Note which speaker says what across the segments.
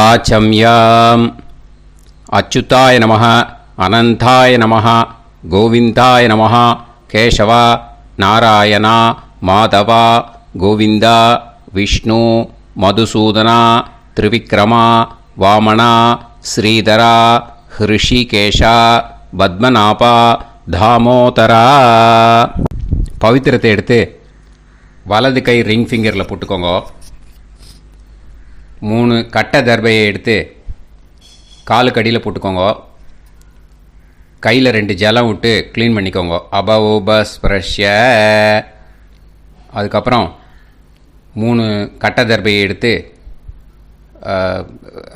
Speaker 1: ஆச்சம்யாம். அச்சுதாய நமः, அனந்தாய நமः, கோவிந்தாய நமः, கேசவா, நாராயணா, மாதவா, கோவிந்தா, விஷ்ணு, மதுசூதனா, திரிவிக்ரமா, வாமனா, ஸ்ரீதரா, ஹிருஷிகேஷா, பத்மநாபா, தாமோதரா. பவித்திரத்தை எடுத்து வலது கை ரிங் ஃபிங்கரில் போட்டுக்கோங்க. 3 கட்டை தர்பையை எடுத்து காலுக்கடியில் போட்டுக்கோங்க. கையில் 2 ஜலம் விட்டு க்ளீன் பண்ணிக்கோங்க. அபவோபஸ்பிரஷ்ய. அதுக்கப்புறம் 3 கட்டை தர்பையை எடுத்து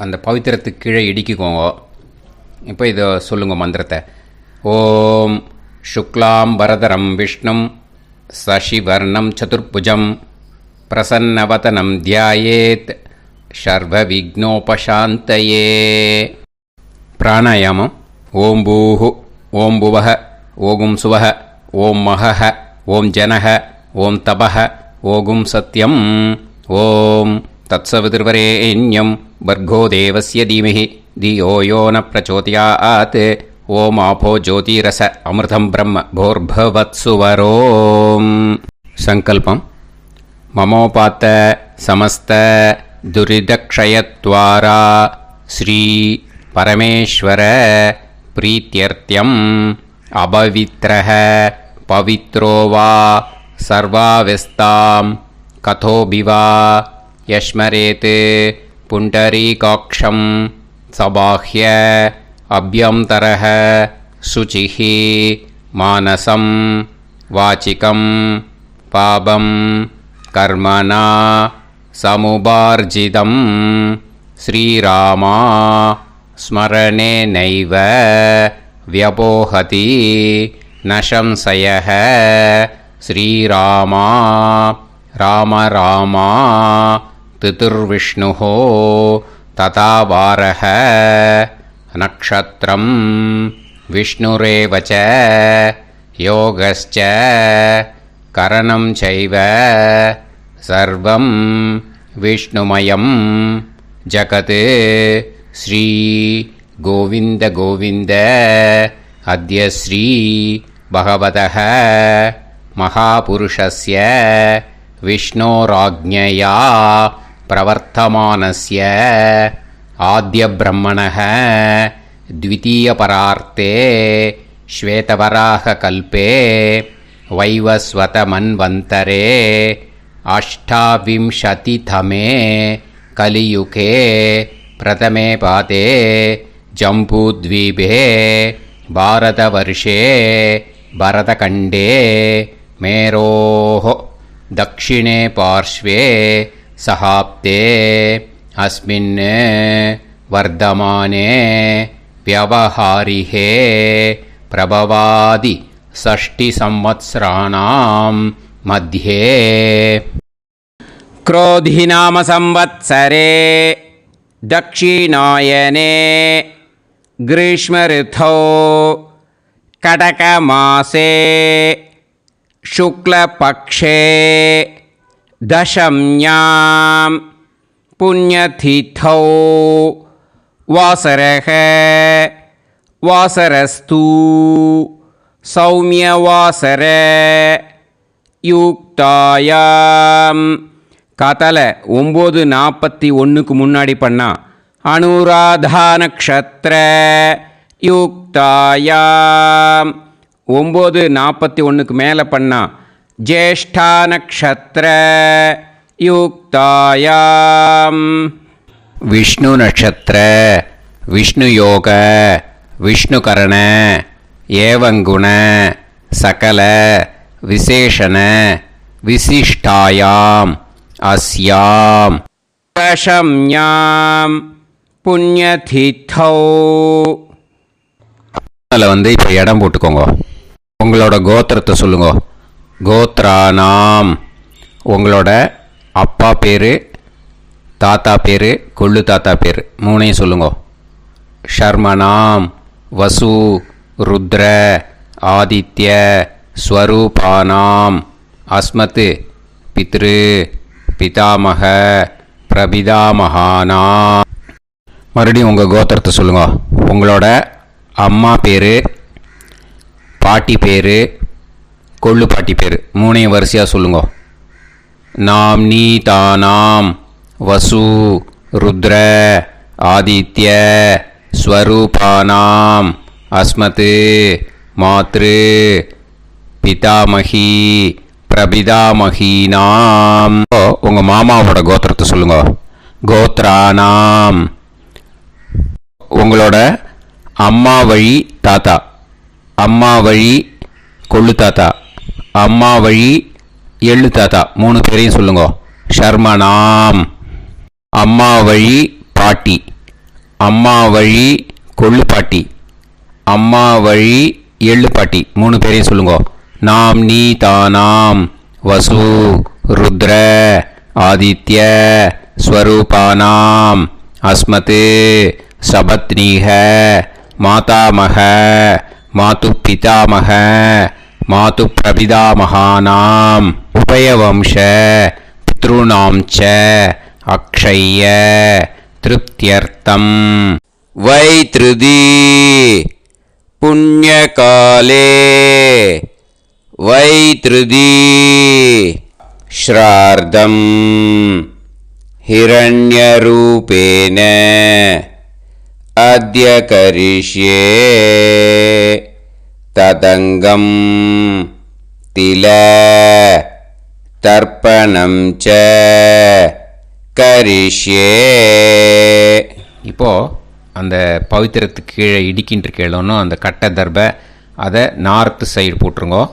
Speaker 1: அந்த பவித்திரத்துக்கு கீழே இடிக்கிக்கோங்க. இப்போ இதை சொல்லுங்க மந்திரத்தை. ஓம் சுக்லாம் வரதரம் விஷ்ணும் சசிவர்ணம் சதுர்புஜம் பிரசன்னவதனம் தியாயேத் சர்வ விக்னோபசாந்தயே. பிராணாயாமம். ஓம் பூஹு, ஓம் புவஹ, ஓகும் சுவஹ, ஓம் மஹஹ, ஓம் ஜனஹ, ஓம் தபஹ, ஓகும் சத்யம். ஓம் தத்சவிதுர்வரேண்யம் பர்கோ தேவஸ்ய தீமஹி தியோ யோ ந பிரச்சோதயாத். ஓம் ஆபோ ஜோதிரச அமிர்தம் பிரம்ம போர்பவத்சுவரோம். சங்கல்பம். மமோபாத்த சமஸ்த துரிதக்ஷயத்வாரா ஸ்ரீ பரமேஸ்வர பிரீத்யர்த்தியம் அபவித்ரஹ பவித்ரோ வா சர்வாவஸ்தாம் கதோபிவா யஸ்மரேத் புண்டரீகாக்ஷம் சபாஹ்ய அப்யந்தரஹ சுசிஹி மானசம் வாச்சிகம் பாபம் கர்மணா சமுபார்ஜிதம் ஸ்ரீராமா ஸ்மரணேனைவ வ்யபோஹதி நசம்சயஹ. ஸ்ரீராமா ராம ராமா திதிர்விஷ்ணுஹோ ததா வாரஹ. நக்ஷத்ரம் விஷ்ணுரேவச யோகஸ்ச கரணம் சைவ சர்வம் விஷ்ணுமயம் ஜகத். ஸ்ரீ கோவிந்த கோவிந்த அத்ய ஸ்ரீ பகவதः மகாபுருஷஸ்ய விஷ்ணோராஜ்ஞயா பிரவர்த்தமானஸ்ய ஆத்ய பிரம்மணः த்விதீயபரார்த்தே ஸ்வேதவராக கல்பே வைவஸ்வத மன்வந்தரே அஷ்டாவிம்சதிதமே கலியுகே பிரதமே பாதே ஜம்பூத்வீபே பாரதவர்ஷே பரதகண்டே மேரோः தக்ஷிணே பார்ஷ்வே சஹாப்தே அஸ்மின் வர்தமானே व्यवहारिहे प्रभवादि षष्टि संवत्सराणां मध्ये. क्रोधिनाम संवत्सरे दक्षिणायने ग्रीष्मऋतौ कटकमासे शुक्लपक्षे दशम्यां पुण्यतिथौ वासरः वासरस्तु सौम्यवासर யுக்தாயாம். காத்தால 9:41 முன்னாடி பண்ணா அனுராதா நக்ஷத்ர யுக்தாயாம். 9:41 மேலே பண்ணா ஜேஷ்டா நக்ஷத்ர யுக்தாயாம். விஷ்ணு நட்சத்திர விஷ்ணு யோக விஷ்ணுகரண ஏவங்குண சகல விசேஷண விசிஷ்டாயாம் அஸ்யாம் தசம்யாம் புண்ணியதிதௌ. அதில் இப்போ இடம் போட்டுக்கோங்க. உங்களோட கோத்திரத்தை சொல்லுங்க. கோத்ரானாம். உங்களோட அப்பா பேர், தாத்தா பேர், கொள்ளு தாத்தா பேர் 3ஐயும் சொல்லுங்க. ஷர்மனாம் வசு ருத்ர ஆதித்ய ஸ்வரூபானாம் அஸ்மத் பித்ரு பிதாமக பிரபிதாமகானாம் மறுபடியும் உங்கள் கோத்திரத்தை சொல்லுங்க. உங்களோட அம்மா பேர், பாட்டி பேர், கொள்ளு பாட்டி பேர் மூணையும் வரிசையாக சொல்லுங்க. நாம் நீ தானாம் வசு ருத்ர ஆதித்ய ஸ்வரூபானாம் அஸ்மத் மாத்ரு பிதாமகி பிரபிதாமகீனாம். உங்கள் மாமாவோட கோத்திரத்தை சொல்லுங்க. கோத்ரானாம். உங்களோட அம்மா வழி தாத்தா, அம்மா வழி கொள்ளு தாத்தா, அம்மா வழி எள்ளு தாத்தா மூணு பேரையும் சொல்லுங்க. ஷர்மனாம். அம்மா வழி பாட்டி, அம்மா வழி கொள்ளு பாட்டி, அம்மா வழி எள்ளு பாட்டி மூணு பேரையும் சொல்லுங்க. நாம் நீ தானாம் வசு ருத்ர ஆதித்ய ஸ்வரூபானாம் அஸ்மத் சபத்னீஹ மாதாமக மாது பிதாமக மாது பிரபிதாமகானாம் உபயவம்ச பித்ருணாம் ச அக்ஷய்ய திருப்தியர்த்தம் வைத்ருதி புண்ணியகாலே வைத்ருதி ஸ்ரார்த்தம் ஹிரண்யரூபேன அத்ய கரிஷ்யே ததங்கம் தில தர்ப்பணம் ச கரிஷ்யே. இப்போது அந்த பவித்திரத்துக்கு கீழே இடிக்கின்ற கீழே அந்த கட்டை தர்பை அதை நார்த்து சைடு போட்டுருங்கோ.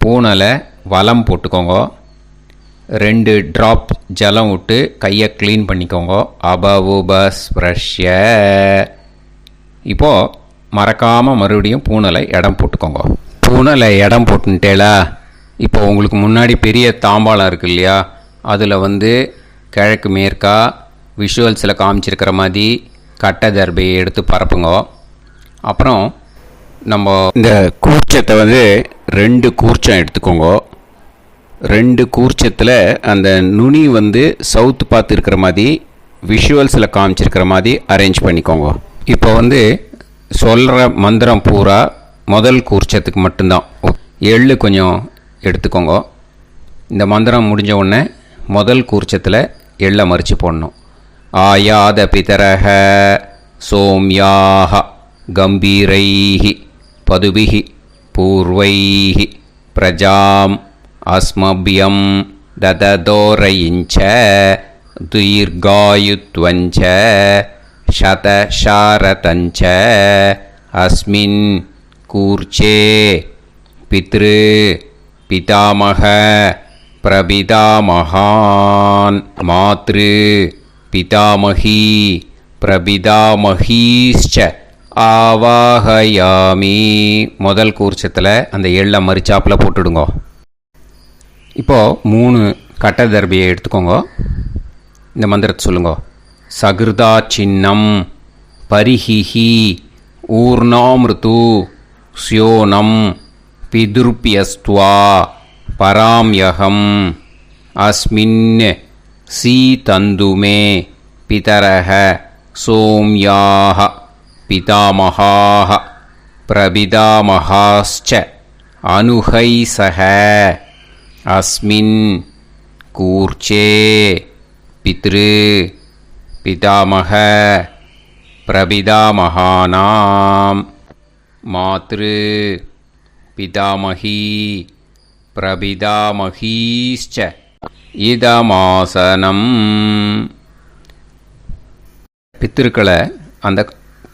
Speaker 1: பூனலை வலம் போட்டுக்கோங்க. 2 ட்ராப் ஜலம் விட்டு கையை க்ளீன் பண்ணிக்கோங்க. அபவுபஸ்ப்ரஷ்ய. இப்போது மறக்காமல் மறுபடியும் பூனலை இடம் போட்டுக்கோங்க. பூனலை இடம் போட்டுட்டேலா. இப்போ உங்களுக்கு முன்னாடி பெரிய தாம்பாளம் இருக்கு இல்லையா, அதில் கிழக்கு மேற்கா விஷுவல்ஸில் காமிச்சிருக்கிற மாதிரி கட்டை தர்பையை எடுத்து பரப்புங்க. அப்புறம் நம்ம இந்த கூர்ச்சத்தை 2 கூர்ச்சம் எடுத்துக்கோங்க. 2 கூர்ச்சத்தில் அந்த நுனி சவுத்து பார்த்து இருக்கிற மாதிரி விஷுவல்ஸில் காமிச்சிருக்கிற மாதிரி அரேஞ்ச் பண்ணிக்கோங்க. இப்போ சொல்கிற மந்திரம் பூரா முதல் கூர்ச்சத்துக்கு மட்டும்தான். எள்ளு கொஞ்சம் எடுத்துக்கோங்க. இந்த மந்திரம் முடிஞ்ச உடனே முதல் கூர்ச்சத்தில் எள்ளை மறித்து போடணும். ஆயாத பிதரஹ சோம்யாக கம்பீரைஹி பதுபிஹி பூர்வைஹி பிரஜாம் அஸ்மபியம் தததோரயிஞ்ச தீர்காயுத்வஞ்ச சதசாரதஞ்ச அஸ்மின் கூர்ச்சே பித்ரு பிதாமக பிரபிதாமகான் மாத்ரு பிதாமகி பிரபிதாமகீஷ்ச ஆவாஹயாமி. முதல் கூர்ச்சத்தில் அந்த எள்ளை மறிச்சாப்பில் போட்டுடுங்க. இப்போது 3 கட்டை தர்பியை எடுத்துக்கோங்க. இந்த மந்திரத்தை சொல்லுங்க. சகிருதா சின்னம் பரிஹிஹி ஊர்ணாமிருத்து ஸ்யோனம் பிதுர்பியஸ்துவா பராம்யகம் அஸ்மின் சீதந்துமே பிதரஹ சோம்யாஹ பிதாமகாஹ பிரபிதாமகாஸ்ச அனுஹைசஹ அஸ்மின் கூர்ச்சே பித்ரு பிதாமக பிரபிதாமகானாம் மாத்ரு பிதாமகி பிரபிதாமகீஷ்ச இதமாசனம். பித்திருக்களை அந்த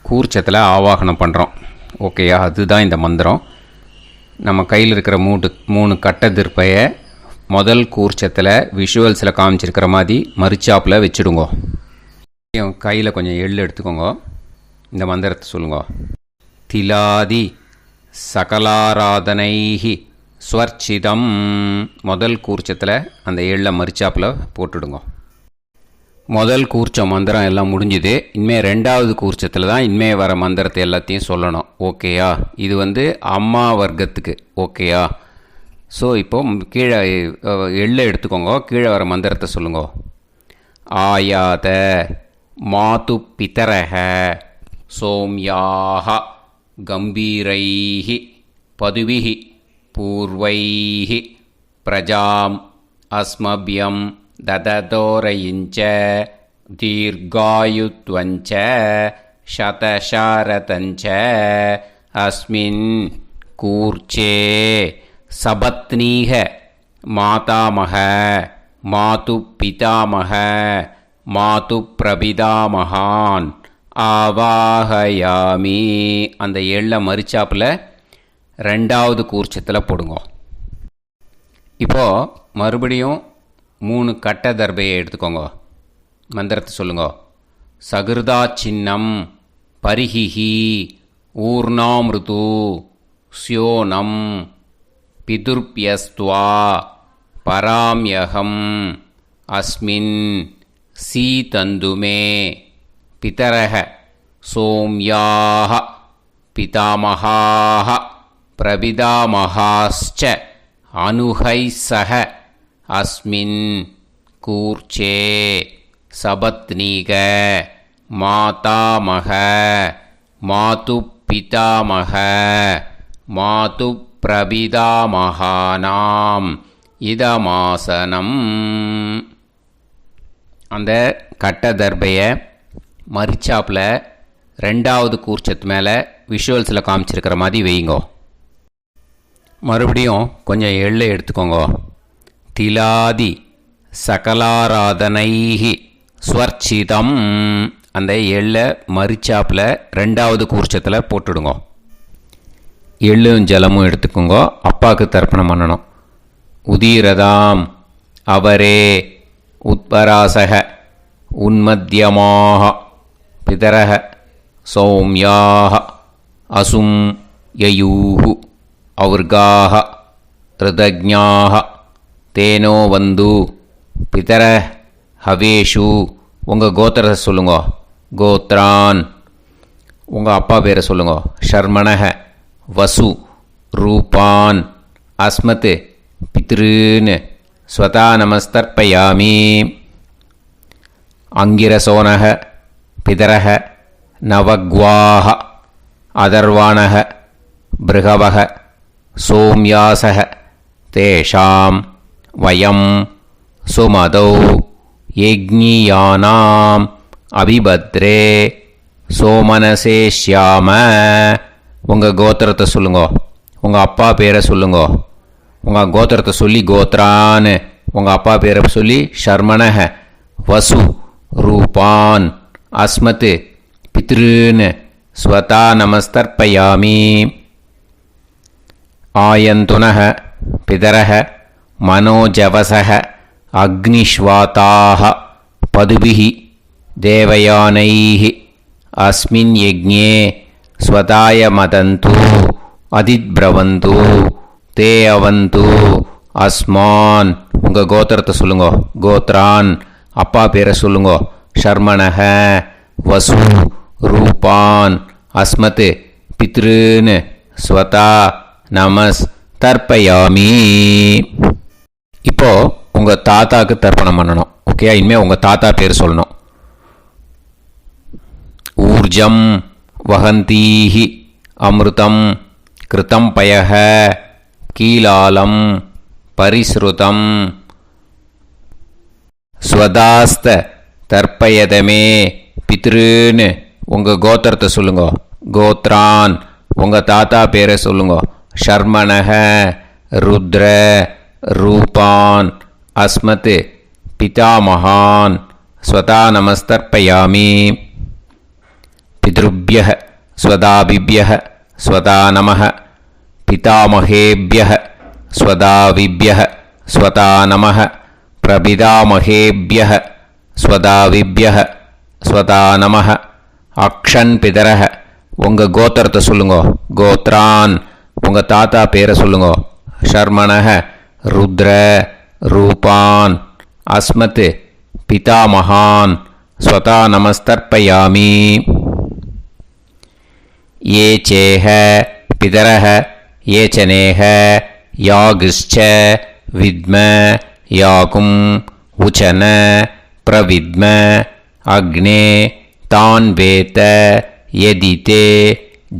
Speaker 1: கூர்ச்சத்தில் ஆவாகனம் பண்ணுறோம். ஓகேயா? அதுதான் இந்த மந்திரம். நம்ம கையில் இருக்கிற 3 கட்டை திருப்பையை முதல் கூர்ச்சத்தில் விஷுவல்ஸில் காமிச்சிருக்கிற மாதிரி மறிச்சாப்பில் வச்சுடுங்க. கையில் கொஞ்சம் எள்ளு எடுத்துக்கோங்க. இந்த மந்திரத்தை சொல்லுங்க. திலாதி சகலாராதனைஹி ஸ்வர்ச்சிதம். முதல் கூர்ச்சத்தில் அந்த எள்ளை மறிச்சாப்பில் போட்டுடுங்க. முதல் கூர்ச்சம் மந்திரம் எல்லாம் முடிஞ்சுது. இனிமேல் 2வது கூர்ச்சத்தில் தான் இனிமேல் வர மந்திரத்தை எல்லாத்தையும் சொல்லணும். ஓகேயா? இது அம்மா வர்க்கத்துக்கு. ஓகேயா? ஸோ இப்போது கீழே எள்ளை எடுத்துக்கோங்க. கீழே வர மந்திரத்தை சொல்லுங்க. ஆயாத मातुपितरः सौम्याः गम्भीरैः पदुभिः पूर्वैः प्रजाम् अस्मभ्यं ददतोरयिञ्च दीर्घायुत्वञ्च शतशारतञ्च अस्मिन् कूर्चे सपत्नीः मातामह मातुपितामह मातुप्रपितामहान् ஆவாஹயாமி. அந்த எள்ள மரிச்சாப்பில் ரெண்டாவது கூர்ச்சத்தில் போடுங்க. இப்போது மறுபடியும் 3 கட்ட தர்பையை எடுத்துக்கோங்க. மந்திரத்தை சொல்லுங்க. சகிருதா சின்னம் பரிஹிஹி ஊர்ணாமிருது ஸ்யோனம் பிதுர்பியஸ்துவா பராம்யகம் அஸ்மின் சீதந்துமே பிதரஹ சோம்யாஹ பிதாமஹாஹ பிரபிதாமஹாஸ்ச அனுஹைசஹ அஸ்மின் கூர்ச்சே சபத்னீக மாதாமஹ மாதுப்பிதாமஹ மாதுப்பிரபிதாமஹானாம் இதமாசனம். அந்த கட்ட தர்பையை மரிச்சாப்பில் ரெண்டாவது கூர்ச்சத்து மேலே விஷுவல்ஸில் காமிச்சிருக்கிற மாதிரி வைங்கோ. மறுபடியும் கொஞ்சம் எள்ளை எடுத்துக்கோங்க. திலாதி சகலாராதனைஹி ஸ்வர்ச்சிதம். அந்த எள்ளை மரிச்சாப்பில் ரெண்டாவது கூர்ச்சத்தில் போட்டுடுங்க. எள்ளும் ஜலமும் எடுத்துக்கோங்க. அப்பாவுக்கு தர்ப்பணம் பண்ணணும். உதீரதாம் அவரே உத்பராசக உன்மத்யமாக பிதரஹ சௌம்யாக அசும் யயூஹு அவுர்காஹ ரிதஜ்ஞாஹ தேனோ வந்து பிதர ஹவேஷு. உங்கள் கோத்திரத்தை சொல்லுங்க. கோத்ரான். உங்கள் அப்பா பேரை சொல்லுங்க. ஷர்மணஹ வசு ரூபான் அஸ்மத் பித்ருன்னு ஸ்வதா நமஸ்தர்ப்பயாமி. அங்கிரசோனஹ பிதரஹ நவக்வாஹ அதர்வாணஹ பிருகவஹ சோம்யாசஹ தேஷாம் வயம் சுமதௌ யஜ்ஞியானாம் அபிபத்ரே சோமனசேஷ்யாம. உங்கள் கோத்திரத்தை சொல்லுங்க. உங்கள் அப்பா பேரை சொல்லுங்க. உங்கள் கோத்திரத்தை சொல்லி கோத்ரான்னு, உங்கள் அப்பா பேரை சொல்லி ஷர்மணஹ வசு ரூபான் அஸ்மத் பித்ருன்னு ஸ்வதா நமஸ்தர்ப்பயாமி. ஆயந்துனஹ பிதரஹ மனோஜவசஹ அக்னிஷ்வாதாஹ பதுபிஹி தேவயானைஹி அஸ்மின் யஜ்ஞே ஸ்வதாய மதந்து அதித்பிரவந்து தே அவது அஸ்மான். உங்கள் கோத்திரத்தை சொல்லுங்க. கோத்ரான். அப்பா பேரை சொல்லுங்க. ஷர்மணஹ வசு ரூபான் அஸ்மத் பித்ருன்னு ஸ்வதா நமஸ் தர்ப்பயாமி. இப்போது உங்கள் தாத்தாவுக்கு தர்ப்பணம் பண்ணணும். ஓகே, இனிமேல் உங்கள் தாத்தா பேர் சொல்லணும். ஊர்ஜம் வஹந்தீஹி அமிர்தம் கிருதம் பயஹ கீலாலம் பரிஸ்ருதம் ஸ்வதாஸ்த தர்ப்பயதமே பித்ருன்னு உங்கள் கோத்திரத்தை சொல்லுங்க. கோத்ரான். உங்கள் தாத்தா பேரை சொல்லுங்க. ஷர்மணஹ ருத்ர ரூபான் அஸ்மத் பிதாமஹான் ஸ்வதா நமஸ்தர்ப்பயாமி. பித்ருப்யஹ ஸ்வதாபிப்யஹ ஸ்வதா நமஹ பிதாமஹேப்யஹ ஸ்வதாவிப்யஹ ஸ்வதா நமஹ பிரபிதாமஹேப்யஹ ஸ்வதாவிப்யஹ ஸ்வதா நமஹ. அக்ஷன் பிதரஹ. உங்கள் கோத்திரத்தை சொல்லுங்க. கோத்ரான். உங்கள் தாத்தா பேரை சொல்லுங்க. ஷர்மணஹ ருத்ர ரூபான் அஸ்மத் பிதாமஹான் ஸ்வதா நமஸ்தர்ப்பயாமி. ये चेह पितरः ये चनेह यागश्च विद्म याकुम् उचन प्रविद्म அக்னே தான் வேத யதிதே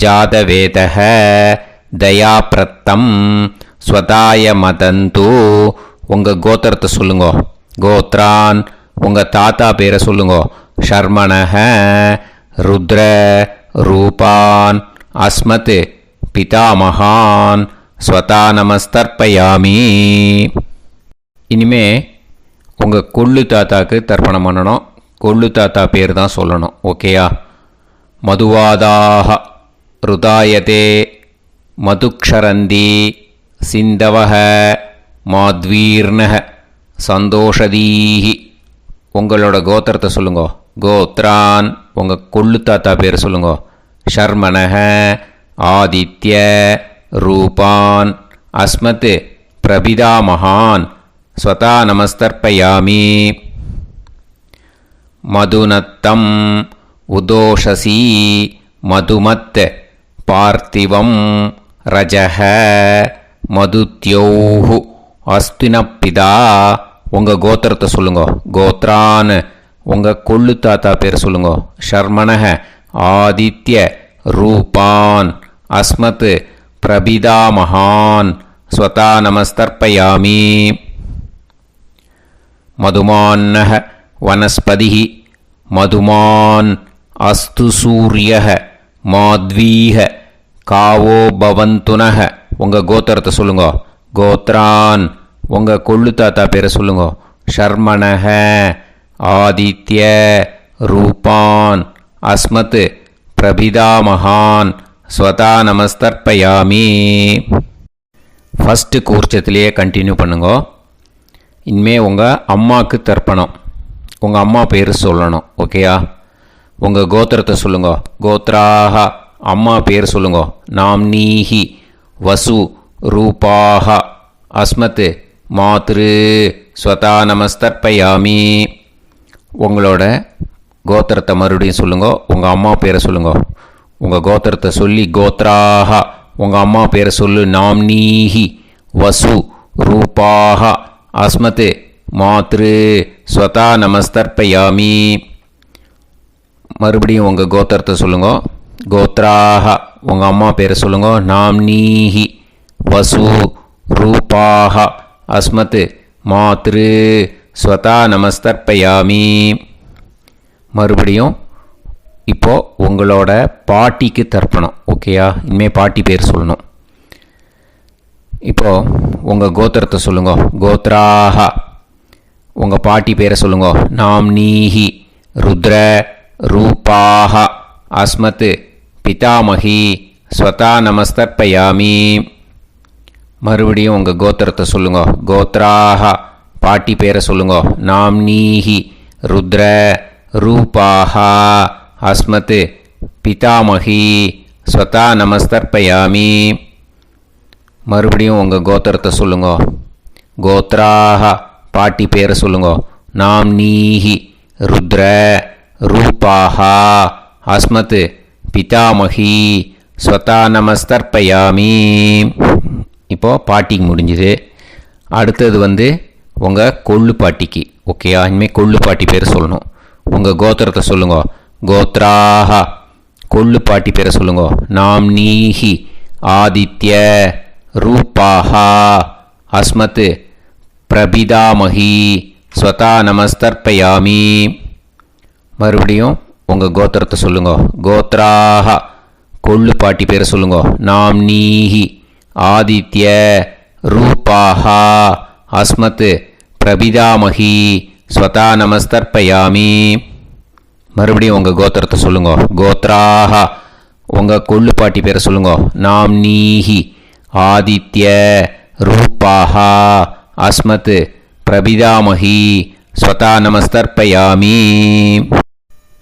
Speaker 1: ஜாதவேதः தயாப்ரத்தம் ஸ்வதாய மதந்து. உங்கள் கோத்திரத்தை சொல்லுங்கோ. கோத்ரான் உங்கள் தாத்தா பேரை சொல்லுங்கோ. ஷர்மணஹ ருத்ர ரூபான் அஸ்மத் பிதாமகான் ஸ்வதா நமஸ்தர்ப்பயாமி. இனிமே உங்கள் கொள்ளு தாத்தாக்கு தர்ப்பணம் பண்ணணும். கொள்ளு தாத்தா பேர் தான் சொல்லணும். ஓகேயா? மதுவாதாக ருதாயதே மதுக்ஷரந்தி சிந்தவஹ மாத்வீர்ணஹ சந்தோஷதீஹி. உங்களோட கோத்திரத்தை சொல்லுங்கோ. கோத்ரான் உங்கள் கொள்ளு தாத்தா பேர் சொல்லுங்கோ. ஷர்மணஹ ஆதித்ய ரூபான் அஸ்மத் பிரபிதாமகான் ஸ்வதா நமஸ்தர்ப்பயாமி. மதுநத்தம் உதோஷசி மதுமத் பார்த்திவம் ரஜஹ மதுத்யோஹு அஸ்தினப்பிதா. உங்கள் கோத்திரத்தை சொல்லுங்கோ. கோத்ரான் உங்கள் கொள்ளு தாத்தா பேர் சொல்லுங்கோ. ஷர்மணஹ ஆதித்ய ரூபான் அஸ்மத் பிரபிதாமகான் ஸ்வதா நமஸ்தர்ப்பயாமி. மதுமான்னஹ வனஸ்பதிஹி மதுமான் அஸ்து சூரியஹ மாத்வீஹ காவோ பவந்துனஹ. உங்கள் கோத்திரத்தை சொல்லுங்கோ. கோத்ரான் உங்கள் கொள்ளு தாத்தா பேரை சொல்லுங்கோ. ஷர்மணஹ ஆதித்ய ரூபான் அஸ்மத் பிரபிதாமகான் ஸ்வதா நமஸ்தர்ப்பயாமி. ஃபஸ்ட்டு கூர்ச்சத்திலேயே கண்டினியூ பண்ணுங்கோ. இனிமே உங்கள் அம்மாவுக்கு தர்ப்பணம். உங்கள் அம்மா பேர் சொல்லணும். ஓகேயா? உங்கள் கோத்திரத்தை சொல்லுங்கோ. கோத்ராக அம்மா பேர் சொல்லுங்கோ. நாம்னீஹி வசு ரூபாக அஸ்மத் மாத்ரு ஸ்வதா நமஸ்தர்ப்பயாமி. உங்களோட கோத்திரத்தை மறுபடியும் சொல்லுங்கோ. உங்கள் அம்மா பேரை சொல்லுங்கோ. உங்கள் கோத்திரத்தை சொல்லி கோத்ராக உங்கள் அம்மா பேரை சொல்லு. நாம்னீஹி வசு ரூபாக அஸ்மத் மாத்ரு ஸ்வதா நமஸ்தர்ப்பயாமி. மறுபடியும் உங்கள் கோத்திரத்தை சொல்லுங்கோ. கோத்ராக உங்கள் அம்மா பேரை சொல்லுங்கோ. நாம்னீஹி வசு ரூபாக அஸ்மத் மாத்ரு ஸ்வதா நமஸ்தர்ப்பயாமி. மறுபடியும் இப்போது உங்களோட பாட்டிக்கு தர்ப்பணம். ஓகேயா? இனிமேல் பாட்டி பேர் சொல்லணும். இப்போது உங்கள் கோத்திரத்தை சொல்லுங்கோ. கோத்ராக உங்கள் பாட்டி பேரை சொல்லுங்கோ. நாம்னீஹி ருத்ர ரூபாக அஸ்மத் பிதாமகி ஸ்வதா நமஸ்தர்ப்பயாமி. மறுபடியும் உங்கள் கோத்திரத்தை சொல்லுங்கோ. கோத்ராக பாட்டி பேரை சொல்லுங்கோ. நாம்னீஹி ருத்ர ரூபாக அஸ்மத் பிதாமகி ஸ்வதா நமஸ்தர்ப்பயாமி. மறுபடியும் உங்கள் கோத்திரத்தை சொல்லுங்கோ. கோத்ராக பாட்டி பேரை சொல்லுங்கோ. நாம்னீஹி ருத்ர ரூபாக அஸ்மத் பிதாமகி ஸ்வதா நமஸ்தர்ப்பயாமி. இப்போது பாட்டிக்கு முடிஞ்சுது. அடுத்தது உங்கள் கொள்ளு பாட்டிக்கு. ஓகேயா? இனிமேல் கொள்ளு பாட்டி பேர் சொல்லணும். உங்கள் கோத்திரத்தை சொல்லுங்கோ. கோத்ராக கொள்ளு பாட்டி பேரை சொல்லுங்கோ. நாம்னீஹி ஆதித்ய ரூபாக அஸ்மத் பிரபிதாமகி ஸ்வதா நமஸ்தர்ப்பயாமி. மறுபடியும் உங்கள் கோத்திரத்தை சொல்லுங்கோ. கோத்ராக கொள்ளு பாட்டி பேரை சொல்லுங்கோ. நாம்னீஹி ஆதித்ய ரூபாக அஸ்மத் பிரபிதாமகி ஸ்வதா நமஸ்தர்ப்பயாமி. மறுபடியும் உங்கள் கோத்திரத்தை சொல்லுங்கோ. கோத்ராக உங்கள் கொள்ளு பாட்டி பேரை சொல்லுங்கோ. நாம்னீஹி ஆதித்ய ரூபாக அஸ்மத் பிரபிதாமகி ஸ்வதா நமஸ்தர்ப்பயாமி.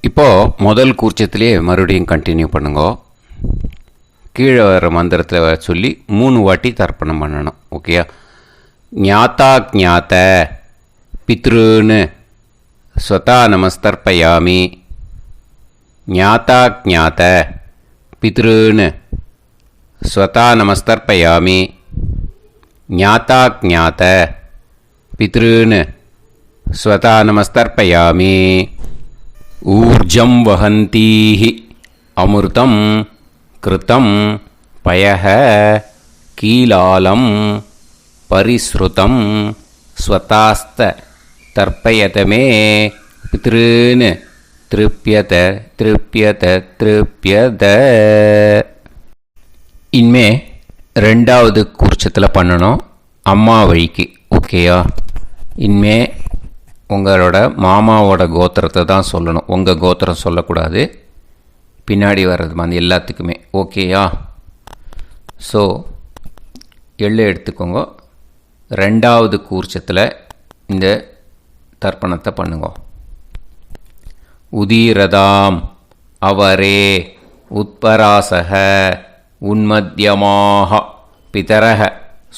Speaker 1: இப்போது முதல் கூர்ச்சத்திலே மறுபடியும் கண்டினியூ பண்ணுங்கோ. கீழே வர மந்திரத்தில் சொல்லி 3 வாட்டி தர்ப்பணம் பண்ணணும். ஓகேயா? ஞாத்தா ஞாத்த பித்ருன்னு ஸ்வதா நமஸ்தர்ப்பயாமி. ஞாத்தா ஞாத்த பித்ருன்னு ஸ்வதா நமஸ்தர்ப்பயாமி. ஞாத்தா ஞாத்த பித்ருன்னு ஸ்வதா நமஸ்தர்ப்பயாமி. ऊर्जं वहन्तीः अमृतं कृतं पयः कीलालं परिसृतं स्वतास्त तर्पयत मे पितॄन् திருப்பியத இனிமே ரெண்டாவது கூர்ச்சத்தில் பண்ணணும் அம்மா வழிக்கு. ஓகேயா? இனிமே உங்களோட மாமாவோட கோத்திரத்தை தான் சொல்லணும், உங்கள் கோத்திரம் சொல்லக்கூடாது. பின்னாடி வர்றது மாதிரி எல்லாத்துக்குமே. ஓகேயா? ஸோ எள்ளு எடுத்துக்கோங்க. ரெண்டாவது கூர்ச்சத்தில் இந்த தர்ப்பணத்தை பண்ணுங்க. உதீரதாம் அவரே உத்பராசக உன்மத்யமாக பிதரக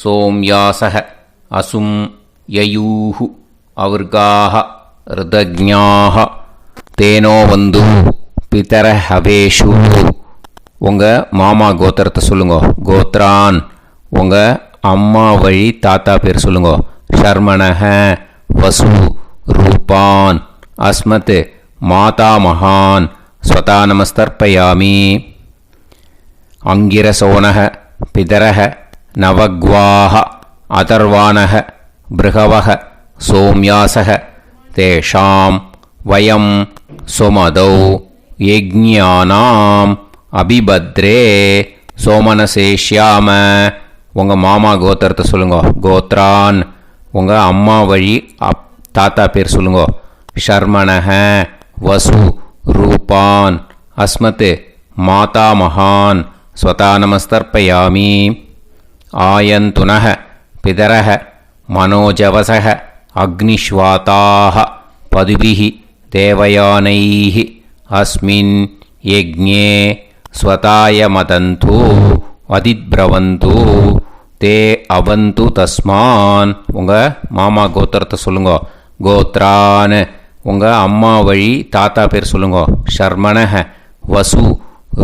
Speaker 1: சோம்யாசக அசும் யயூஹு அவர்காக ருதஜ்ஞாக தேனோ வந்து பிதர ஹவேஷு. உங்கள் மாமா கோத்திரத்தை சொல்லுங்க. கோத்ரான் உங்கள் அம்மா வழி தாத்தா பேர் சொல்லுங்க. ஷர்மணக வசு ரூபான் அஸ்மத் மாதா மகான் ஸ்வதா நமஸ்தர்ப்பயாமி. அங்கிரசோனக பிதரக நவக்வாக அதர்வானக பிருகவக சோம்யாசக தேஷாம் வயம் சுமதௌ யஜ்ஞானாம் அபிபத்ரே சோமனசேஷ்யாம. உங்கள் மாமா கோத்திரத்தை சொல்லுங்க. கோத்ரான் உங்கள் அம்மா வழி தாத்தா பேர் சொல்லுங்க. ஷர்மணக வசு ரூபான் அஸ்மத் மாதா மகான் ஸ்வதா நமஸ்தர்ப்பயாமி. ஆயந்துனக பிதரக மனோஜவசக அக்னிஷ்வாதாக பதுபிஹ தேவயானைஹ அஸ்மின் யஜ்ஞே ஸ்வதாய மதந்து அதிப்ரவந்து தே அவந்து தஸ்மான். உங்கள் மாமா கோத்திரத்தை சொல்லுங்க. கோத்ரான் உங்கள் அம்மா வழி தாத்தா பேர் சொல்லுங்க. ஷர்மணக வசு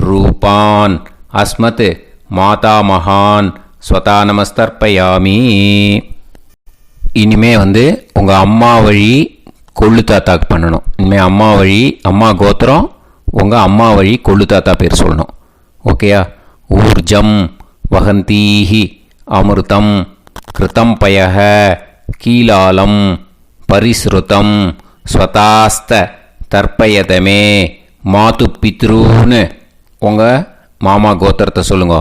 Speaker 1: ரூபான் அஸ்மத் மாதா மகான் ஸ்வதா நமஸ்தர்ப்பயாமி. இனிமே உங்கள் அம்மா வழி கொள்ளு தாத்தாக்கு பண்ணணும். இனிமேல் அம்மா வழி அம்மா கோத்திரம் உங்கள் அம்மா வழி கொள்ளு தாத்தா பேர் சொல்லணும். ஓகேயா? ஊர்ஜம் வகந்தீஹி அமிர்தம் கிருதம் பயக கீலாலம் பரிஸ்ருதம் ஸ்வதாஸ்த தர்ப்பயதமே மாது பித்ரூன்னு. உங்கள் மாமா கோத்திரத்தை சொல்லுங்க.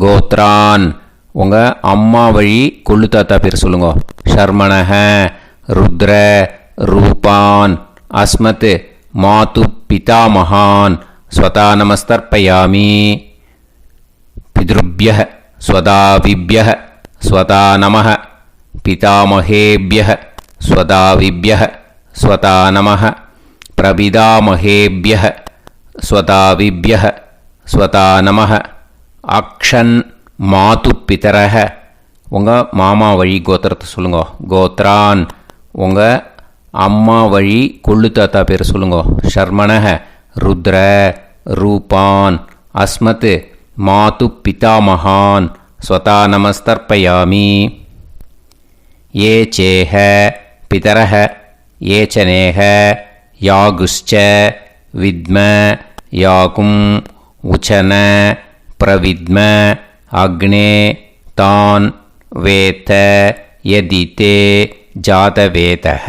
Speaker 1: கோத்ரான் உங்கள் அம்மா வழி கொள்ளு தாத்தா பேர் சொல்லுங்க. ஷர்மணக ருத்ர ரூபான் அஸ்மத் மாது பிதா மகான் ஸ்வதா நமஸ்தர்ப்பயாமி. பித்ருப்யः ஸ்வதாவிப்யः ஸ்வதா நமः பிதாமகேப்யः ஸ்வதாவிப்யः ஸ்வதா நமः பிரபிதாமகேப்யः ஸ்வதாவிப்யः ஸ்வதா நமः. அக்ஷன் மாது பிதரக உங்கள் மாமா வழி கோத்திரத்தை சொல்லுங்க. கோத்ரான் உங்கள் அம்மா வழி கொள்ளு தாத்தா பேர் சொல்லுங்க. ஷர்மணக ருத்ர ரூபான் அஸ்மத் மாது பிதா மகான் ஸ்வதா நமஸ்தர்ப்பயாமி. ஏ சேஹ பிதரஹ ஏ சனேஹ யாகுஷ்ச வித்ம யாகும் உச்சன பிரவித்ம அக்னே தான் வேத யதிதே ஜாதவேதஹ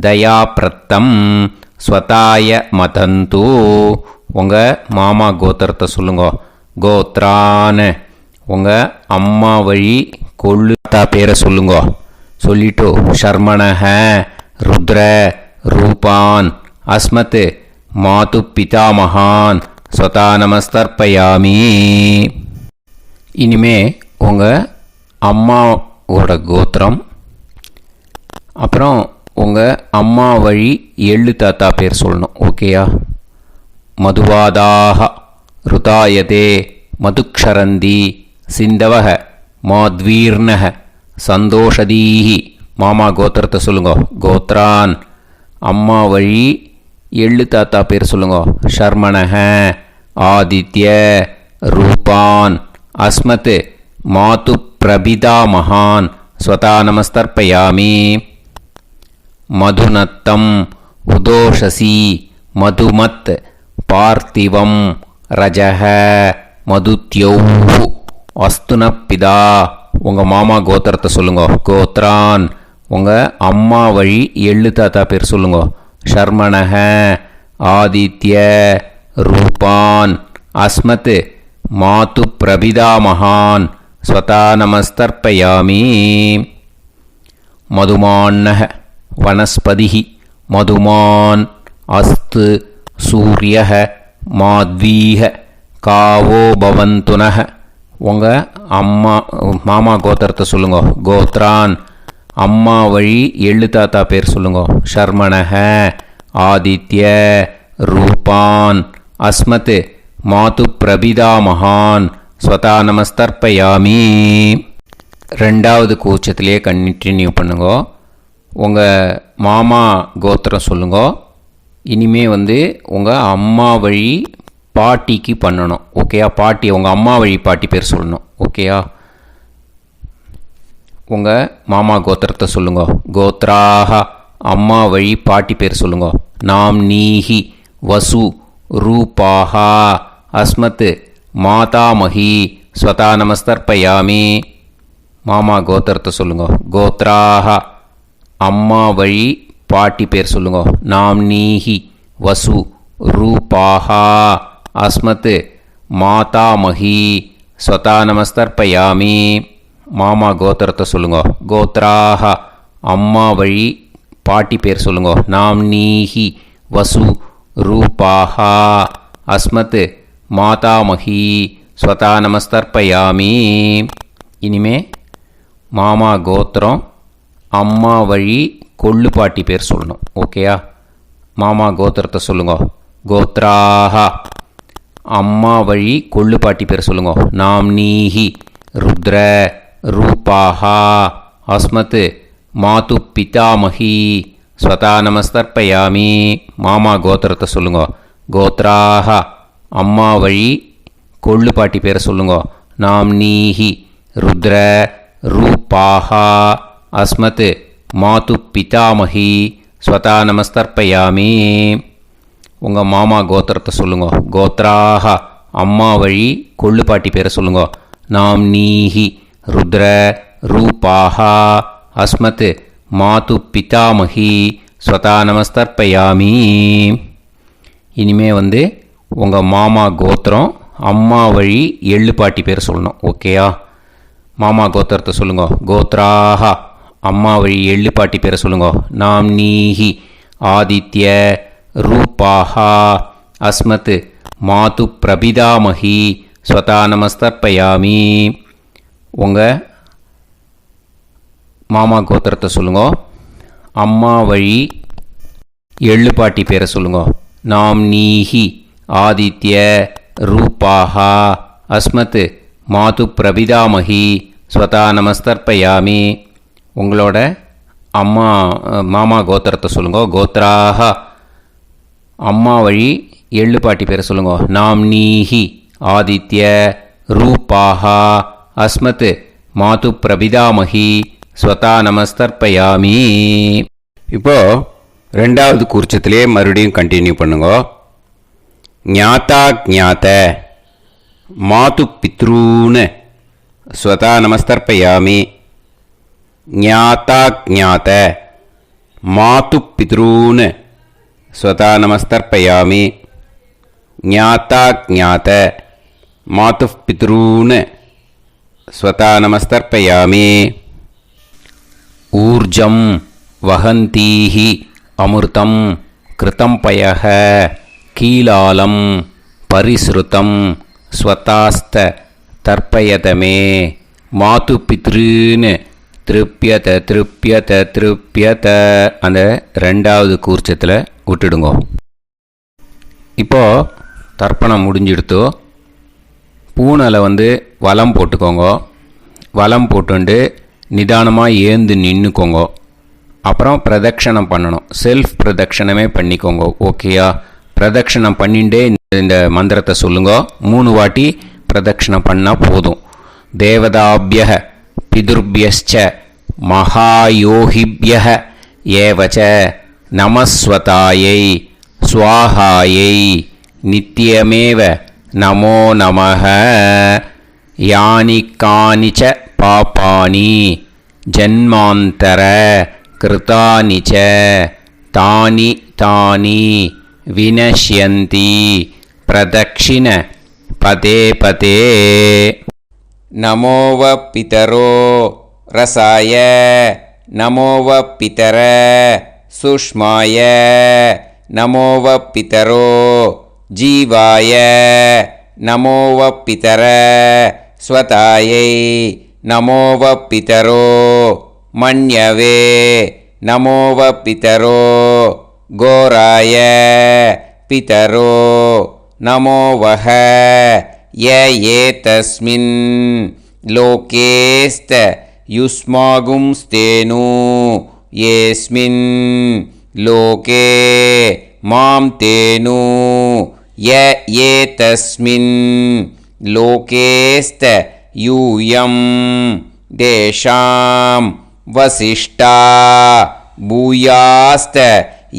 Speaker 1: தயாப்ரத்தம் ஸ்வதாய மதந்து. உங்கள் மாமா கோத்திரத்தை சொல்லுங்க. கோத்ரான் உங்கள் அம்மா வழி கொள்ளு தாத்தா பேரை சொல்லுங்க. சொல்லிட்டு ஷர்மணக ருத்ர ரூபான் அஸ்மத் மாது பிதா மகான் ஸ்வதா நமஸ்தர்ப்பயாமி. இனிமே உங்கள் அம்மாவோட கோத்திரம் அப்புறம் உங்கள் அம்மா வழி எள்ளு தாத்தா பேர் சொல்லணும். ஓகேயா? மதுவாதாக ருதாயதே மதுக்ஷரந்தி சிந்தவக மாத்வீர்ணக சந்தோஷதீஹி. மாமா கோத்திரத்தை சொல்லுங்க. கோத்ரான் அம்மா வழி எள்ளு தாத்தா பேர் சொல்லுங்க. ஷர்மணக ஆதித்ய ரூபான் அஸ்மத் மாது பிரபிதா மகான் ஸ்வதா நமஸ்தர்ப்பயாமி. மதுநத்தம் உதோஷசி மதுமத் பார்த்திவம் ரஜஹ மதுத்யௌஹு அஸ்துனப்பிதா உங்கள் மாமா கோத்திரத்தை சொல்லுங்க. கோத்ரான் உங்கள் அம்மா வழி எள்ளு தாத்தா பேர் சொல்லுங்க. ஷர்மணஹ ஆதித்ய ரூபான் அஸ்மத் மாது பிரபிதாமகான் ஸ்வதா நமஸ்தர்ப்பயாமி. மதுமான்னஹ வனஸ்பதிஹி மதுமான் அஸ்து சூரியஹ மாத்வீஹ காவோ பவந்துனஹ உங்கள் அம்மா மாமா கோத்திரத்தை சொல்லுங்க. கோத்ரான் அம்மா வழி எள்ளு தாத்தா பேர் சொல்லுங்க. ஷர்மணஹ ஆதித்ய ரூபான் அஸ்மத் மாது பிரபிதாமகான் ஸ்வதா நமஸ்தர்ப்பயாமி. ரெண்டாவது கூச்சத்திலே கண்டினியூ பண்ணுங்க. உங்கள் மாமா கோத்திரம் சொல்லுங்க. இனிமே உங்கள் அம்மா வழி பாட்டிக்கு பண்ணணும். ஓகேயா? பாட்டி உங்கள் அம்மா வழி பாட்டி பேர் சொல்லணும். ஓகேயா? உங்கள் மாமா கோத்திரத்தை சொல்லுங்க. கோத்ராக அம்மா வழி பாட்டி பேர் சொல்லுங்க. நாம் நீஹி வசு ரூபாஹா அஸ்மத் மாதாமஹி ஸ்வதா நமஸ்தர்ப்பயாமி. மாமா கோத்திரத்தை சொல்லுங்க. கோத்ராக அம்மா வழி பாட்டி பேர் சொல்லுங்க. நாம் நீஹி வசு ரூபாஹா அஸ்மத் மாதாமஹி ஸ்வதா நமஸ்தர்ப்பயாமி. மாமா கோத்திரத்தை சொல்லுங்க. கோத்ராக அம்மா வழி பாட்டி பேர் சொல்லுங்க. நாம் நீஹி வசு ரூபாஹா அஸ்மத் மாதாமஹி ஸ்வதா நமஸ்தர்ப்பயாமி. இனிமே மாமா கோத்திரம் அம்மா வழி கொள்ளு பாட்டி பேர் சொல்லணும். ஓகேயா? மாமா கோத்திரத்தை சொல்லுங்க. கோத்ராக அம்மா வழி கொள்ளு பாட்டி பேர் சொல்லுங்க. நாம் நீஹி ருத்ர ரூபாஹா அஸ்மத் மாது பிதாமஹி ஸ்வதா நமஸ்தர்ப்பயாமி. மாமா கோத்திரத்தை சொல்லுங்க. கோத்ராக அம்மா வழி கொள்ளு பாட்டி பேரை சொல்லுங்க. நாம் நீஹி ருத்ர ரூபாஹா அஸ்மத் மாது பிதாமஹி ஸ்வதா நமஸ்தர்ப்பயாமி. உங்கள் மாமா கோத்திரத்தை சொல்லுங்க. கோத்ராக அம்மா வழி கொள்ளு பாட்டி பேரை சொல்லுங்க. நாம் நீஹி ருத்ர ரூபாஹா அஸ்மத் மாது பிதாமஹி ஸ்வதா நமஸ்தர்ப்பயாமி. இனிமே உங்கள் மாமா கோத்திரம் அம்மா வழி எள்ளு பாட்டி பேர் சொல்லணும். ஓகேயா? மாமா கோத்திரத்தை சொல்லுங்க. கோத்ராக அம்மா வழி எள்ளு பாட்டி பேரை சொல்லுங்க. நாம் நீஹி ஆதித்ய ரூபாஹா அஸ்மத் மாது பிரபிதாமஹி ஸ்வதா நமஸ்தர்ப்பயாமி. உங்கள் மாமா கோத்திரத்தை சொல்லுங்க. அம்மா வழி எள்ளு பாட்டி பேரை சொல்லுங்க. நாம் நீஹி ஆதித்ய ரூபாஹா அஸ்மத் மாது பிரபிதாமஹி ஸ்வதா நமஸ்தர்ப்பயாமி. உங்களோட அம்மா மாமா கோத்திரத்தை சொல்லுங்க. கோத்ராக அம்மா வழி எள்ளு பாட்டி பேரை சொல்லுங்க. நாம் நீஹி ஆதித்ய ரூபாஹா அஸ்மத் மாது பிரபிதாமஹி ஸ்வதா நமஸ்தர்ப்பயாமி. இப்போது ரெண்டாவது கூர்ச்சத்திலே மறுபடியும் கண்டினியூ பண்ணுங்க. ஞாதா ஞாத மாது பித்ரூன் ஸ்வதா நமஸ்தர்ப்பயாமி. ஞாதா ஞாத மாது பித்ரூன் ஸ்வதா நமஸ்தர்ப்பயாமி. ஞாதா ஞாத மாது பித்ரூன் ஸ்வதா நமஸ்தர்ப்பயாமி. ஊர்ஜம் வஹந்தீஹி அமிர்தம் கிருதம் பயஹ கீலாலம் பரிஸ்ருதம் ஸ்வதாஸ்த தர்ப்பயதமே மாது பித்ருன்னு திருப்பியத திருப்பியத திருப்பியத. அந்த ரெண்டாவது கூர்ச்சத்தில் விட்டுடுங்க. இப்போது தர்ப்பணம் முடிஞ்சிடுத்து. பூனலை வலம் போட்டுக்கோங்க. வலம் போட்டுண்டு நிதானமாக ஏந்து நின்றுக்கோங்க. அப்புறம் பிரதட்சணம் பண்ணணும். செல்ஃப் பிரதட்சணமே பண்ணிக்கோங்க. ஓகேயா? பிரதட்சணம் பண்ணிண்டே இந்த மந்திரத்தை சொல்லுங்க. 3 வாட்டி பிரதட்சணம் பண்ணால் போதும். தேவதாபிய பிதுர்பியச்ச மகாயோகிபிய ஏவச்ச நமஸ்வதாயை स्वाहायै नित्यमेव नमो नमः। यानि कानि च पापानि जन्मान्तर कृतानि च तानि तानि विनश्यन्ति प्रदक्षिण पदे पदे। नमो वः पितरो रसाय नमो वः पितर सुष्माय नमो वः पितरो जीवाय नमो वः पितर स्वतायै नमो वः पितरो मन्यवे नमो वः पितरो घोराय पितरो नमो वः य एतस्मिन् लोकेस्त युष्मागुंस्तेनु येस्मिन् लोके मां तेनु य एतस्मिन् लोकेस्त यूयं देशां वसिष्ठा भूयास्त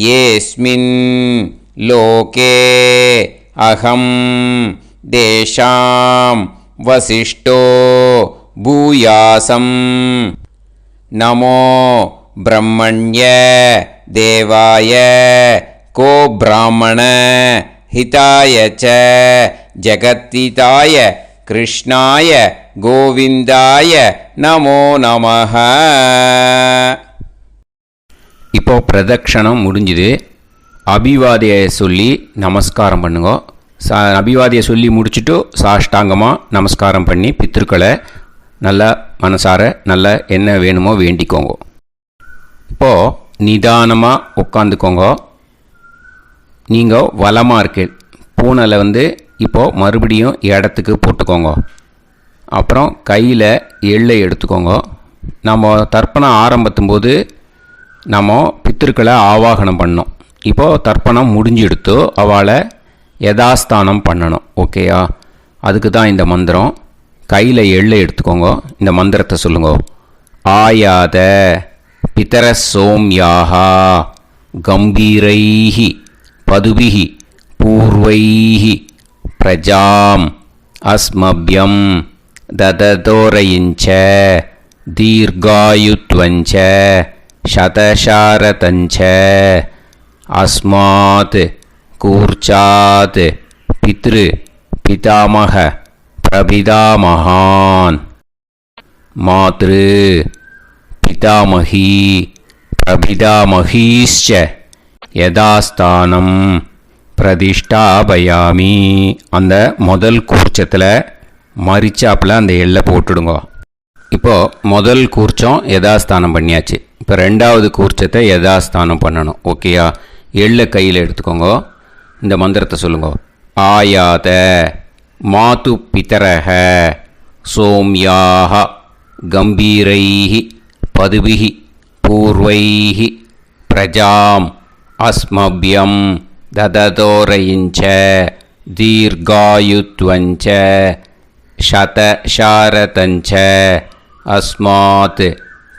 Speaker 1: येस्मिन् लोके अहं देशां वसिष्ठो भूयासं। नमो ब्रह्मण्य देवाय को ब्राह्मण हिताय च जगत्हिताय कृष्णाय गोविंदाय नमो नमः। இப்போ பிரதட்சணம் முடிஞ்சுது. அபிவாதியை சொல்லி நமஸ்காரம் பண்ணுங்க. அபிவாதியை சொல்லி முடிச்சுட்டு சாஷ்டாங்கமாக நமஸ்காரம் பண்ணி பித்ருக்களை நல்லா மனசார நல்லா என்ன வேணுமோ வேண்டிக்கோங்க. இப்போது நிதானமாக உட்காந்துக்கோங்க. நீங்கள் வலமாக இருக்கு பூனலை இப்போது மறுபடியும் இடத்துக்கு போட்டுக்கோங்க. அப்புறம் கையில் எள்ளை எடுத்துக்கோங்க. நம்ம தர்ப்பணம் ஆரம்பித்தும் போது நம்ம பித்திருக்களை ஆவாகனம் பண்ணோம். இப்போது தர்ப்பணம் முடிஞ்செடுத்து அவளை யதாஸ்தானம் பண்ணணும். ஓகேயா? அதுக்கு தான் இந்த மந்திரம். கையில் எள்ளை எடுத்துக்கோங்க. இந்த மந்திரத்தை சொல்லுங்க. ஆயாத பிதர சோம்யாஹா கம்பீரைஹி பதுபிஹி பூர்வைஹி பிரஜாம் அஸ்மப்யம் தததோரயிஞ்ச தீர்காயுத்வஞ்ச சதசாரதஞ்ச அஸ்மாத் கூர்ச்சாத் பித்ரு பிதாமக பிரபிதாமகான் மாத்ரு பிதாமகி பிரபிதாமகீஸ்ச யதாஸ்தானம் பிரதிஷ்டாபயாமி. அந்த முதல் கூர்ச்சத்தில் மரிச்சாப்பில் அந்த எள்ளை போட்டுடுங்க. இப்போது முதல் கூர்ச்சம் யதாஸ்தானம் பண்ணியாச்சு. இப்போ ரெண்டாவது கூர்ச்சத்தை யதாஸ்தானம் பண்ணணும். ஓகேயா? எள்ளை கையில் எடுத்துக்கோங்க. இந்த மந்திரத்தை சொல்லுங்க. ஆயாத மாது பிதரஹ சோம்யாக கம்பீரைஹி பதுபிஹி பூர்வைஹி பிரஜாம் அஸ்மப்யம் தததோரயிஞ்ச தீர்காயுத்வஞ்ச சதசாரதஞ்ச அஸ்மாத்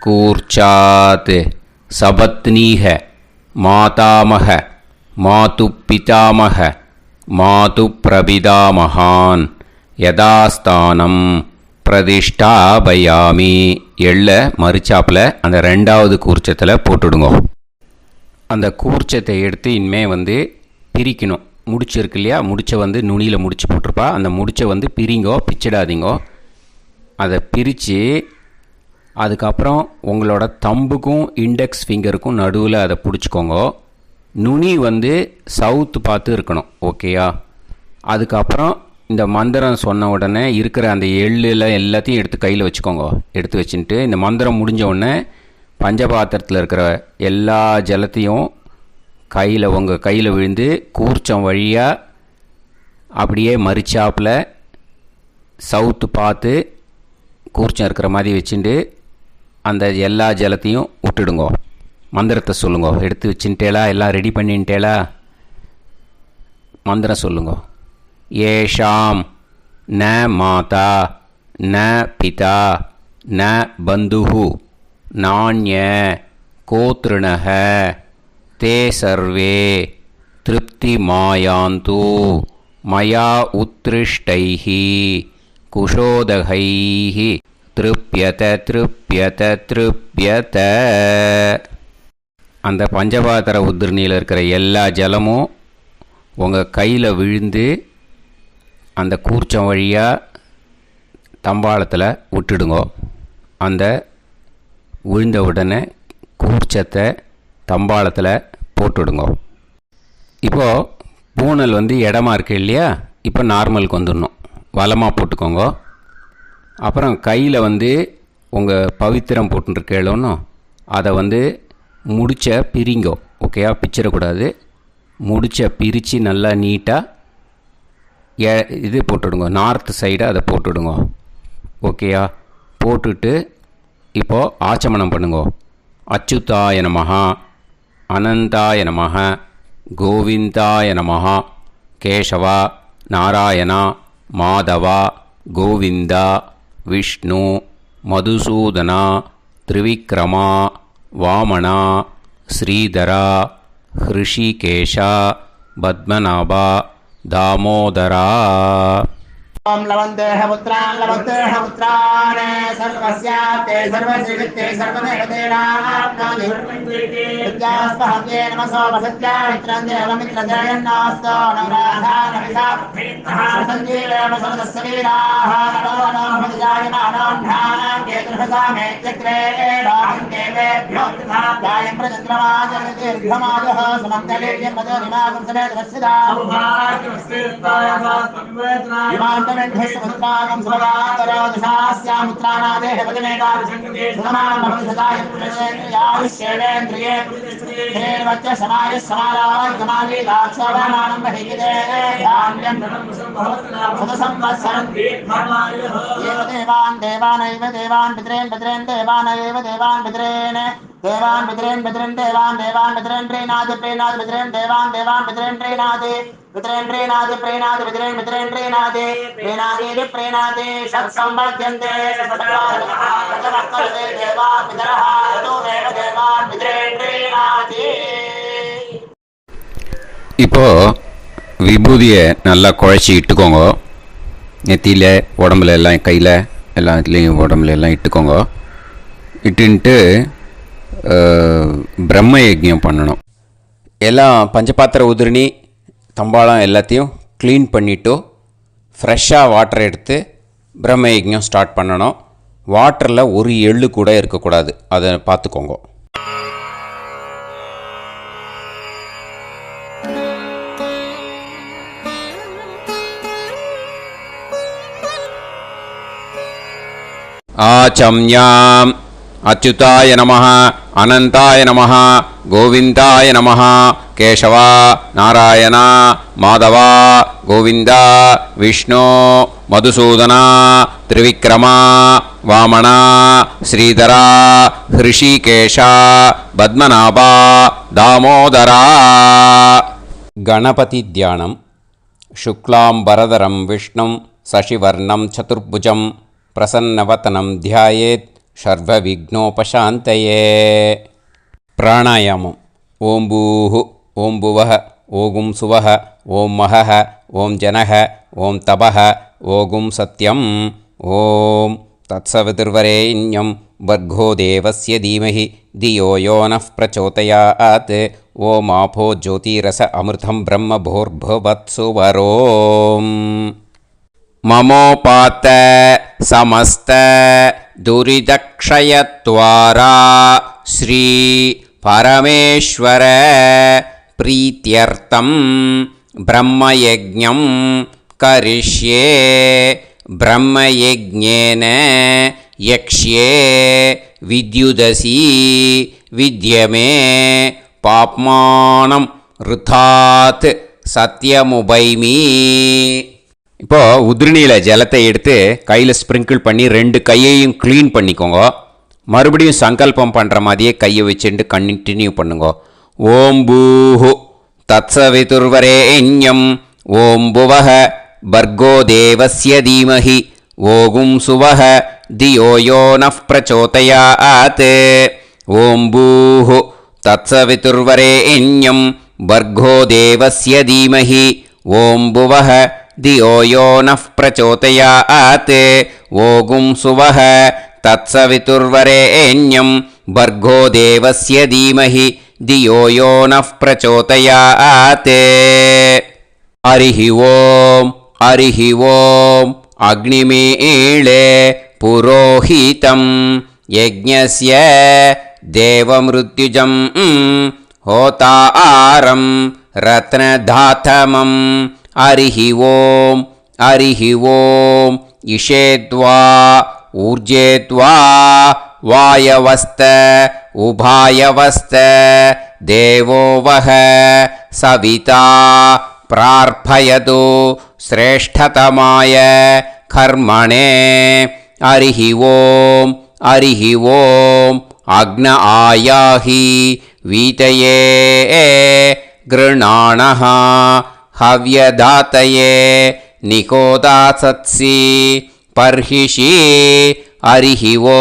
Speaker 1: கூர்ச்சாத் சபத்னீஹ மாதாமக மாது பிதாமக மாது பிரபிதாமகான் யதாஸ்தானம் பிரதிஷ்டாபயாமி. எள்ள மரிச்சாப்பில் அந்த ரெண்டாவது கூர்ச்சத்தில் போட்டுடுங்க. அந்த கூர்ச்சத்தை எடுத்து இனிமே பிரிக்கணும். முடிச்சிருக்கு இல்லையா? முடிச்சை நுனியில் முடிச்சு போட்டிருப்பா. அந்த முடிச்சை பிரிங்கோ, பிச்சிடாதீங்கோ. அதை பிரித்து அதுக்கப்புறம் உங்களோட தம்புக்கும் இண்டெக்ஸ் ஃபிங்கருக்கும் நடுவில் அதை பிடிச்சிக்கோங்க. நுனி சவுத்து பார்த்து இருக்கணும். ஓகேயா? அதுக்கப்புறம் இந்த மந்திரம் சொன்ன உடனே இருக்கிற அந்த எள்ளில் எல்லாத்தையும் எடுத்து கையில் வச்சுக்கோங்க. எடுத்து வச்சுட்டு இந்த மந்திரம் முடிஞ்ச உடனே பஞ்சபாத்திரத்தில் இருக்கிற எல்லா ஜலத்தையும் உங்கள் கையில் விழுந்து கூர்ச்சம் வழியாக அப்படியே மரிச்சாப்பில் சவுத்து பார்த்து கூர்ச்சம் இருக்கிற மாதிரி வச்சுட்டு அந்த எல்லா ஜலத்தையும் விட்டுடுங்க. மந்திரத்தை சொல்லுங்க. எடுத்து வச்சுட்டேலா? எல்லாம் ரெடி பண்ணிட்டேலா? மந்திரம் சொல்லுங்க. ஏஷாம் ந மாதா ந பிதா ந பந்துஹு நாண்ய கோத்ருணஹ தே சர்வே திருப்திமாயாந்து மயா உத்ருஷ்டைः குஷோதகைः திருப்யத திருப்யத திருப்யத. அந்த பஞ்சபாத்திர உதிரணியில் இருக்கிற எல்லா ஜலமும் உங்கள் கையில் விழுந்து அந்த கூர்ச்சம் வழியாக தம்பாளத்தில் விட்டுடுங்கோ. அந்த விழுந்த உடனே கூர்ச்சத்தை தம்பாளத்தில் போட்டுடுங்கோ. இப்போது பூனல் இடமா இருக்கு இல்லையா, இப்போ நார்மலுக்கு வந்துடணும். வலமாக போட்டுக்கோங்க. அப்புறம் கையில் உங்கள் பவித்திரம் போட்டுருக்கேளோன்னு அதை முடிச்ச பிரிங்கோ. ஓகேயா, பிச்சிடக்கூடாது. முடிச்ச பிரித்து நல்லா நீட்டாக இது போட்டுடுங்க, நார்த் சைடு அதை போட்டுடுங்க. ஓகேயா, போட்டுட்டு இப்போது ஆச்சமனம் பண்ணுங்க. அச்சுதாய நமஹ, அனந்தாய நமஹ, கோவிந்தாய நமஹ, கேசவா, நாராயணா, மாதவா, கோவிந்தா, விஷ்ணு, மதுசூதனா, திரிவிக்ரமா, வாமனா, ஸ்ரீதரா, ஹிருஷிகேஷா, பத்மநாபா, தாமோதரா.
Speaker 2: ओम लवन्तेह पुत्रान् लवन्तेह पुत्रान् सर्वस्याप्ते सर्वश्रीवित्ते सर्वदेवतेनाप्नोति विद्यास्पहत्ये नमसो वसत्यामित्रं देवमित्रजयन्नास्तो नवराधानविषाः सञ्जीवेम सदस्सवीराः नमो नमोऽजायमानोऽन्धानां केतुर्हसामेत्यग्रे राहं देवेभ्यो गायं प्रचन्द्रमाजर्दीर्घमाजः सुमङ्गलीर्यमदोनिमागं समेतरस्यदाम् विमानमेघस्वभद्रागं सुभगान्तरो दशास्यामुत्राणादेह पदमेकाभिषङ्कृते सुमान् भवसदाय पुरुषेन्द्रियायुष्येवेन्द्रिये हेर्वच्च समायः समाराय कमाली लाक्षोभामानं बहिगिदे धान्यं सदसंवत्सरं एव देवान् देवानैव देवान् पितॄन् पितॄन् देवानैव देवान् पितॄन् देवान् पितॄन् पितॄन् देवान् देवान् पितॄन् प्रीणाति प्रीणाति पितॄन् देवान् देवान् पितॄन् प्रीणाति पितॄन् प्रीणाति प्रीणाति पितॄन् पितॄन् प्रीणाति प्रीणाति प्रीणाति षट्संवर्ध्यन्ते सचवर्तन्ते देवा पितरः ततो देव देवान् पितॄन् प्रीणाति.
Speaker 1: இப்போ விபூதியை நல்லா குழச்சி இட்டுக்கோங்க. நெத்தியில், உடம்புல எல்லாம், கையில் எல்லாத்துலேயும் உடம்புல எல்லாம் இட்டுக்கோங்க. இட்டுன்ட்டு பிரம்ம யஜ்ஞம் பண்ணணும். எல்லாம் பஞ்சபாத்திர உதிரணி தம்பாளம் எல்லாத்தையும் க்ளீன் பண்ணிவிட்டு ஃப்ரெஷ்ஷாக வாட்டர் எடுத்து பிரம்ம யஜ்ஞம் ஸ்டார்ட் பண்ணணும். வாட்டரில் ஒரு எள்ளு கூட இருக்கக்கூடாது, அதை பார்த்துக்கோங்க. ஆச்சம்யாம் அச்சுதாய நமஹ, அனந்தாய நமஹ, கோவிந்தாய நமஹ, கேசவா, நாராயணா, மாதவா, கோவிந்தா, விஷ்ணு, மதுசூதனா, திரிவிக்ரமா, வாமனா, ஸ்ரீதரா, ஹிருஷிகேஷா, பத்மநாபா, தாமோதரா. கணபதி தியானம். சுக்லாம்பரதரம் விஷ்ணும் சசிவர்ணம் சதுர்புஜம் பிரசன்னவதனம் தியாயேத் சர்வவிக்னோபசாந்தயே. பிராணாயாமம். ஓம் பூஹு, ஓம் புவஹ, ஓகும் சுவஹ, ஓம் மஹஹ, ஓம் ஜனஹ, ஓம் தபஹ, ஓகும் சத்யம். ஓம் தத்சவிதுர்வரேண்யம் வர்கோ தேவஸ்ய தீமஹி தியோ யோ நः பிரச்சோதயாத். ஓம் ஆபோ ஜோதிரஸ அமிர்தம் பிரம்ம பூர்புவத்சு வரோம். மமோபாத்த சமஸ்த துரிதக்ஷயத்வாரா ஸ்ரீ பரமேஸ்வர பிரீத்யர்த்தம் பிரம்மயஜ்ஞம் கரிஷ்யே. பிரம்மயஜ்ஞேன யக்ஷ்யே வித்யுதசி வித்யமே பாப்மானம் ருதாத் சத்யமுபைமி. இப்போது உதிரணியில் ஜலத்தை எடுத்து கையில் ஸ்ப்ரிங்கிள் பண்ணி 2 கையையும் க்ளீன் பண்ணிக்கோங்க. மறுபடியும் சங்கல்பம் பண்ணுற மாதிரியே கையை வச்சுட்டு கண்டினியூ பண்ணுங்க. ஓம் பூஹு தத்சவிதுர்வரேண்யம் ஓம் புவஹ பர்கோ தேவஸ்ய தீமஹி ஓகும் சுவஹ தியோ யோ நः பிரச்சோதயாத். ஓம் பூஹு தத்சவிதுர்வரேண்யம் भर्गो देवस्य धीमहि ॐ भुवः धियो यो नः प्रचोदयात् ओगुं सुवः तत्सवितुर्वरेण्यं भर्गो देवस्य धीमहि धियो यो नः प्रचोदयात् हरिः ॐ अग्निमीळे पुरोहितं यज्ञस्य देवमृत्युजं होतारं रत्नधातमं हरिः ॐ इषेद्वा ऊर्जेद्वा वायवस्त उभायवस्त देवो वः सविता प्रार्थयतु श्रेष्ठतमाय कर्मणे हरिः ॐ अग्न आयाहि वीतये गृणाणः हव्यदातये निकोदासत्सि पर्हिषि हरिः ॐ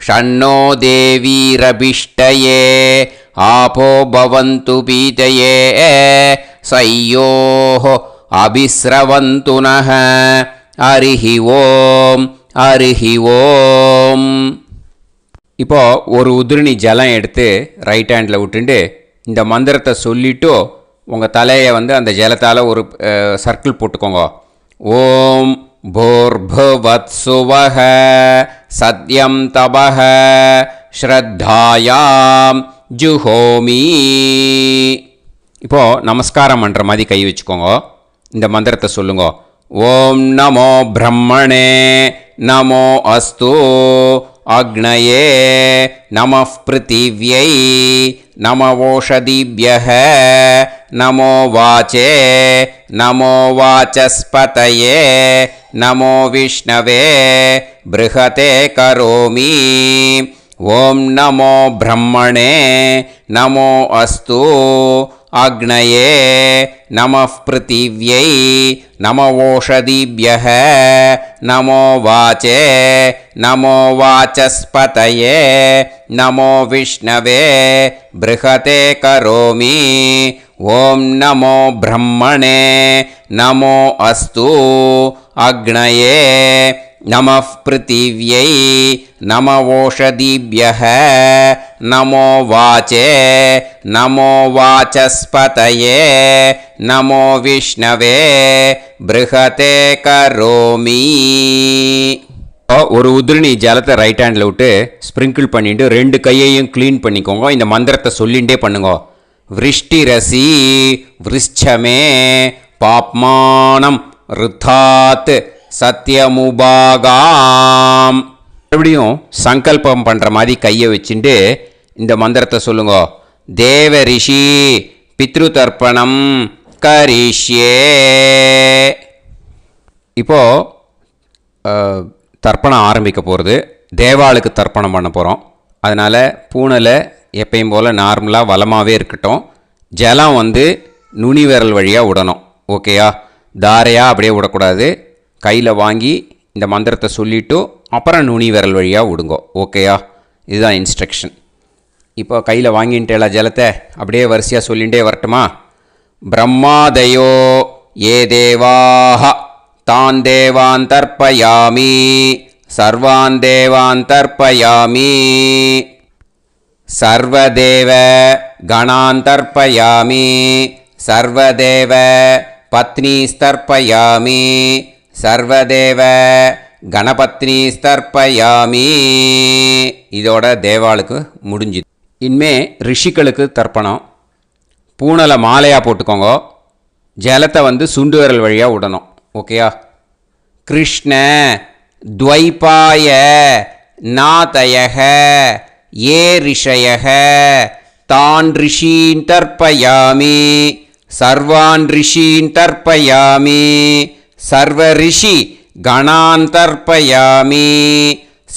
Speaker 1: षण्णो देवीरभिष्टये आपो भवन्तु पीतये सय्योः अभिस्रवन्तु नः हरिः ॐ இப்போ ஒரு உதிரணி ஜலம் எடுத்து ரைட் ஹேண்டில் விட்டுண்டு இந்த மந்திரத்தை சொல்லிவிட்டு உங்கள் தலையை வந்து அந்த ஜலத்தால் ஒரு சர்க்கிள் போட்டுக்கோங்க. ஓம் भूर्भुवत्सुवः सत्यं तपः ஸ்ரத்தாயாம் ஜுஹோமி. இப்போது நமஸ்காரம் பண்ணுற மாதிரி கை வச்சுக்கோங்க. இந்த மந்திரத்தை சொல்லுங்க. ஓம் நமோ பிரம்மணே நமோ அஸ்து அக்னயே நமः பிருத்திவ்யை நமவோஷதிभ्यः நமோ வாச்சே நமோ வாசஸ்பதயே நமோ விஷ்ணவே ப்ருஹதே கரோமி. ஓம் நமோ பிரம்மணே நமோ அஸ்து அக்னயே நமः பிருத்திவ்யை நமவோஷதிभ्यः நமோ வாச்சே நமோ வாசஸ்பதயே நமோ விஷ்ணவே ப்ருஹதே கரோமி. ஓம் நமோ பிரம்மணே நமோ அஸ்து அக்னயே நமः பிருத்திவ்யை நமவோஷதிभ्यः நமோ வாச்சே நமோ வாசஸ்பதயே நமோ விஷ்ணவே ப்ருஹதே கரோமி. ஒரு உதிரணி ஜலத்தை ரைட் ஹேண்டில் விட்டு ஸ்ப்ரிங்கிள் பண்ணிட்டு ரெண்டு கையையும் க்ளீன் பண்ணிக்கோங்க. இந்த மந்திரத்தை சொல்லிகிட்டே பண்ணுங்க. விருஷ்டிரசி விருஷ்சமே பாப்மானம் ருத்தாத் சத்யமுபாகாம். மறுபடியும் சங்கல்பம் பண்ணுற மாதிரி கையை வச்சுட்டு இந்த மந்திரத்தை சொல்லுங்க. தேவ ரிஷி பித்ரு தர்ப்பணம் கரிஷ்யே. இப்போது தர்ப்பணம் ஆரம்பிக்க போகிறது. தேவாளுக்கு தர்ப்பணம் பண்ண போகிறோம். அதனால் பூனலை எப்பயும் போல் நார்மலாக வளமாகவே இருக்கட்டும். ஜலம் வந்து நுனி விரல் வழியாக விடணும். ஓகேயா? தாரையாக அப்படியே விடக்கூடாது. கையில் வாங்கி இந்த மந்திரத்தை சொல்லிவிட்டு அப்புறம் நுனி விரல் வழியாக விடுங்க. ஓகேயா? இதுதான் இன்ஸ்ட்ரக்ஷன். இப்போ கையில் வாங்கிட்டேல ஜலத்தை அப்படியே வரிசையாக சொல்லிகிட்டே வரட்டுமா? பிரம்மாதயோ ஏ தேவாஹ தான் தேவான் தர்ப்பயாமி சர்வான் தேவான் தர்ப்பயாமி சர்வதேவ கணான் தர்ப்பயாமி சர்வதேவ பத்னீஸ்தர்ப்பயாமி சர்வதேவ கணபத்னீஸ்தர்ப்பயாமி. இதோட தேவாளுக்கு முடிஞ்சுது. இனிமே ரிஷிகளுக்கு தர்ப்பணம். பூனலை மாலையாக போட்டுக்கோங்க. ஜலத்தை வந்து சுண்டு விரல் வழியாக விடணும். ஓகேயா? கிருஷ்ண துவைபாய நாதயக ஏ ரிஷயக தான் ரிஷீன் தர்ப்பயாமி சர்வான் ரிஷீன் தர்ப்பயாமி சர்வ ரிஷி கணான் தர்ப்பயாமி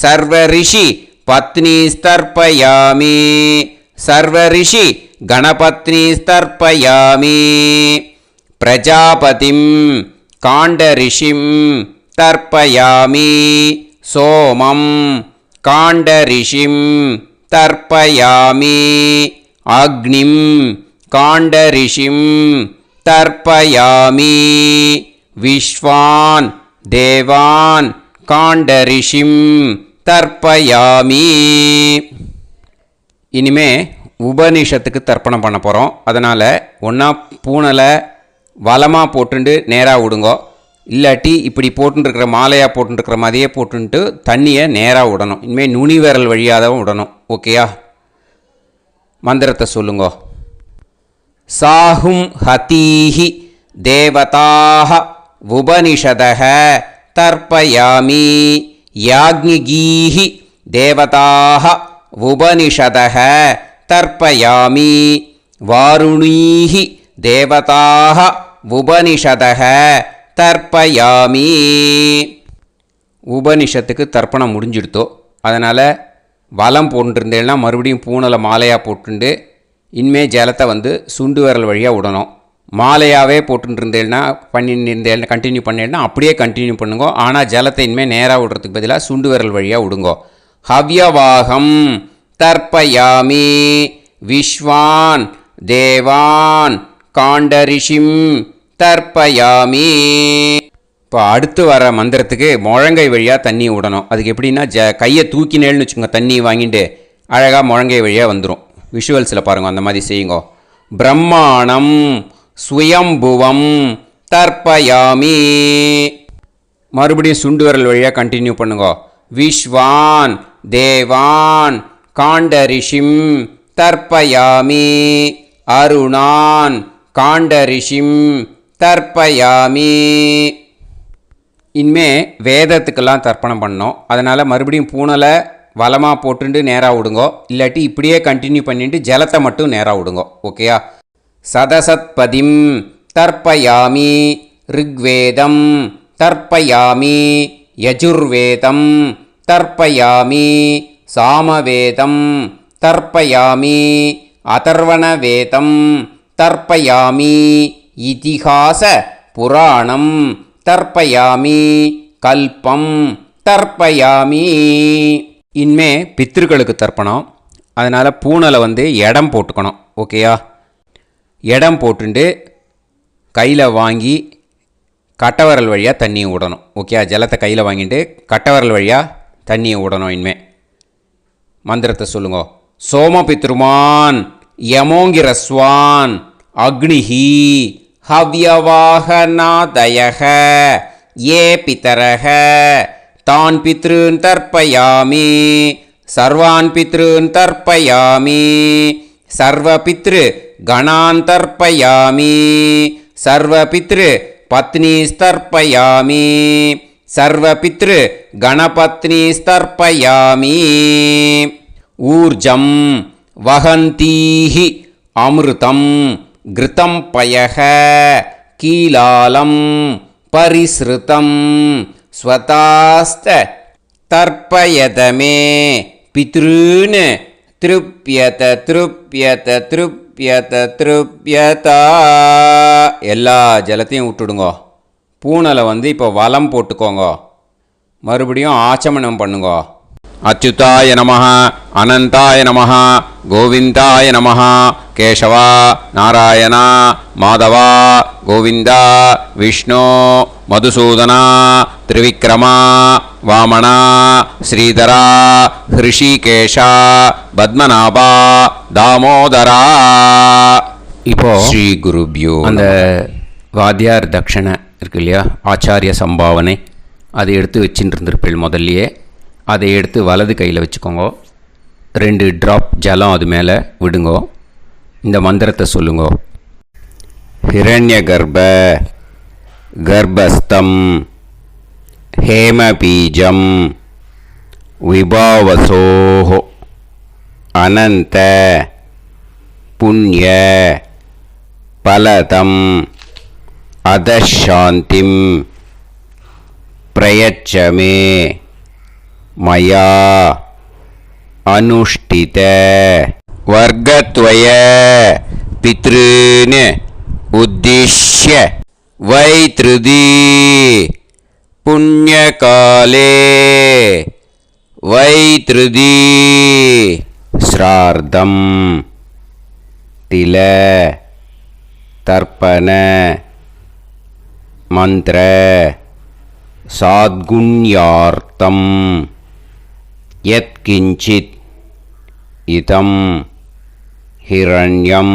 Speaker 1: சர்வ ரிஷி பத்னீஸ்தர்ப்பயாமி சர்வ ரிஷி கணபத்னீஸ்தர்ப்பயாமி பிரஜாபதிம் காண்டரிஷிம் தர்ப்பயாமி சோமம் காண்டரிஷிம் தர்ப்பயாமி அக்னிம் காண்டரிஷிம் தர்ப்பயாமி விஸ்வான் தேவான் காண்டரிஷிம் தர்ப்பயாமி. இனிமே உபனிஷத்துக்கு தர்ப்பணம் பண்ண போகிறோம். அதனால் ஒன்றா பூனலை வலமாக போட்டுண்டு நேராக விடுங்கோ, இல்லாட்டி இப்படி போட்டுருக்கிற மாலையாக போட்டுருக்கிற மாதிரியே போட்டுன்ட்டு தண்ணியை நேராக விடணும். இனிமேல் நுனி விரல் வழியாக தான் விடணும். ஓகேயா? மந்திரத்தை சொல்லுங்கோ. சாஹும் ஹதீஹி தேவதாக உபனிஷதக தர்ப்பயாமி யாக்ஞிகீஹி தேவதாக உபனிஷதக தர்ப்பயாமி வாருணீஹி தேவதாக உபனிஷதக தர்ப்பயாமி. உபனிஷத்துக்கு தர்ப்பணம் முடிஞ்சிடுத்தோ, அதனால் வலம் போட்டுருந்தேன்னா மறுபடியும் பூனலை மாலையாக போட்டுண்டு இனிமே ஜலத்தை சுண்டு விரல் வழியாக விடணும். மாலையாகவே போட்டுருந்தேன்னா பண்ணியிருந்தேன்னா கண்டினியூ பண்ணேன்னா அப்படியே கண்டினியூ பண்ணுங்கோ. ஆனால் ஜலத்தை இனிமேல் நேராக விடுறதுக்கு பதிலாக சுண்டு விரல் வழியாக விடுங்கோ. ஹவ்யவாகம் தர்ப்பயாமி விஸ்வான் தேவான் காண்டரிஷிம் தர்ப்பயாமி. இப்போ அடுத்து வர மந்திரத்துக்கு முழங்கை வழியாக தண்ணி விடணும். அதுக்கு எப்படின்னா கையை தூக்கினேன்னு வச்சுக்கோங்க, தண்ணி வாங்கிட்டு அழகாக முழங்கை வழியாக வந்துடும். விஷுவல்ஸில் பாருங்க, அந்த மாதிரி செய்யுங்கோ. பிரம்மாணம் சுயம்புவம் தர்ப்பயாமி. மறுபடியும் சுண்டு விரல் வழியாக கண்டினியூ பண்ணுங்க. விஸ்வான் தேவான் காண்டரிஷிம் தர்ப்பயாமி அருணான் காண்டரிஷிம் தர்ப்பயாமி. இனிமே வேதத்துக்கெல்லாம் தர்ப்பணம் பண்ணோம். அதனால் மறுபடியும் பூனலை வலமாக போட்டுட்டு நேராக விடுங்கோ, இல்லாட்டி இப்படியே கண்டினியூ பண்ணிட்டு ஜலத்தை மட்டும் நேராக விடுங்கோ. ஓகேயா? சதசத்பதிம் தர்ப்பயாமி ரிக்வேதம் தர்ப்பயாமி யஜுர்வேதம் தர்ப்பயாமி சாமவேதம் தர்ப்பயாமி அதர்வணவேதம் தர்ப்பயாமி இதிஹாச புராணம் தர்ப்பயாமி கல்பம் தர்ப்பயாமி. இனிமே பித்ருக்களுக்கு தர்ப்பணம். அதனால் பூனலை இடம் போட்டுக்கணும். ஓகேயா? இடம் போட்டுண்டு கையில் வாங்கி கட்டவரல் வழியாக தண்ணியை விடணும். ஓகேயா? ஜலத்தை கையில் வாங்கிட்டு கட்டவரல் வழியாக தண்ணியை விடணும். இனிமே மந்திரத்தை சொல்லுங்க. சோமபித்ருமான் யமோங்கிரஸ்வான் அக்னிஹி ஹவ்யவாகநாதயக ஏ பிதரக தான் பித்ருன் தர்ப்பயாமி சர்வான் பித்ருன் தர்ப்பயாமி சர்வபித்ரு கணான் தர்ப்பயாமி சர்வபித்ரு பத்னிஸ்தர்ப்பயாமி சர்வபித்ரு கணபத்னிஸ்தர்ப்பயாமி. ஊர்ஜம் வஹந்தீஹி அமிர்தம் கிருதம் பயக கீலாலம் பரிஸ்ருதம் ஸ்வதாஸ்த தர்ப்பயதமே பித்ருன் திருப்யத திருப்யத திருப்யத திருப்யதா. எல்லா ஜலத்தையும் விட்டுடுங்கோ. பூனலை இப்போ வலம் போட்டுக்கோங்க. மறுபடியும் ஆச்சமனம் பண்ணுங்கோ. அச்சுதாய நமஹ அனந்தாய நமஹ கோவிந்தாய நமஹ கேசவா நாராயணா மாதவா கோவிந்தா விஷ்ணு மதுசூதனா திரிவிக்ரமா வாமனா ஸ்ரீதரா ஹிருஷிகேஷா பத்மநாபா தாமோதரா. இப்போ ஸ்ரீ குருப்யோ. அந்த வாத்தியார் தட்சணை இருக்கு இல்லையா, ஆச்சாரிய சம்பாவனை, அதை எடுத்து வச்சுட்டு இருந்திருப்பேன் முதல்லையே. அதை எடுத்து வலது கையில் வச்சுக்கோங்க. 2 ட்ராப் ஜலம் அது மேலே விடுங்கோ. இந்த மந்திரத்தை சொல்லுங்கோ. ஹிரண்ய கர்ப்ப கர்ப்பஸ்தம் ஹேமபீஜம் விபாவசோஹோ அனந்த புண்ணிய பலதம் அதசாந்திம் பிரயச்சமே மயா அனுஷ்டித வர்க்கத்வய பித்ருன் உத்திஷ்ய வைத்ருதி புண்ணியகாலே வைத்ருதி ஸ்ரார்த்தம் तिल तर्पण मंत्र साद्गुण्यार्थं यत्किंचित् इदं हिरण्यं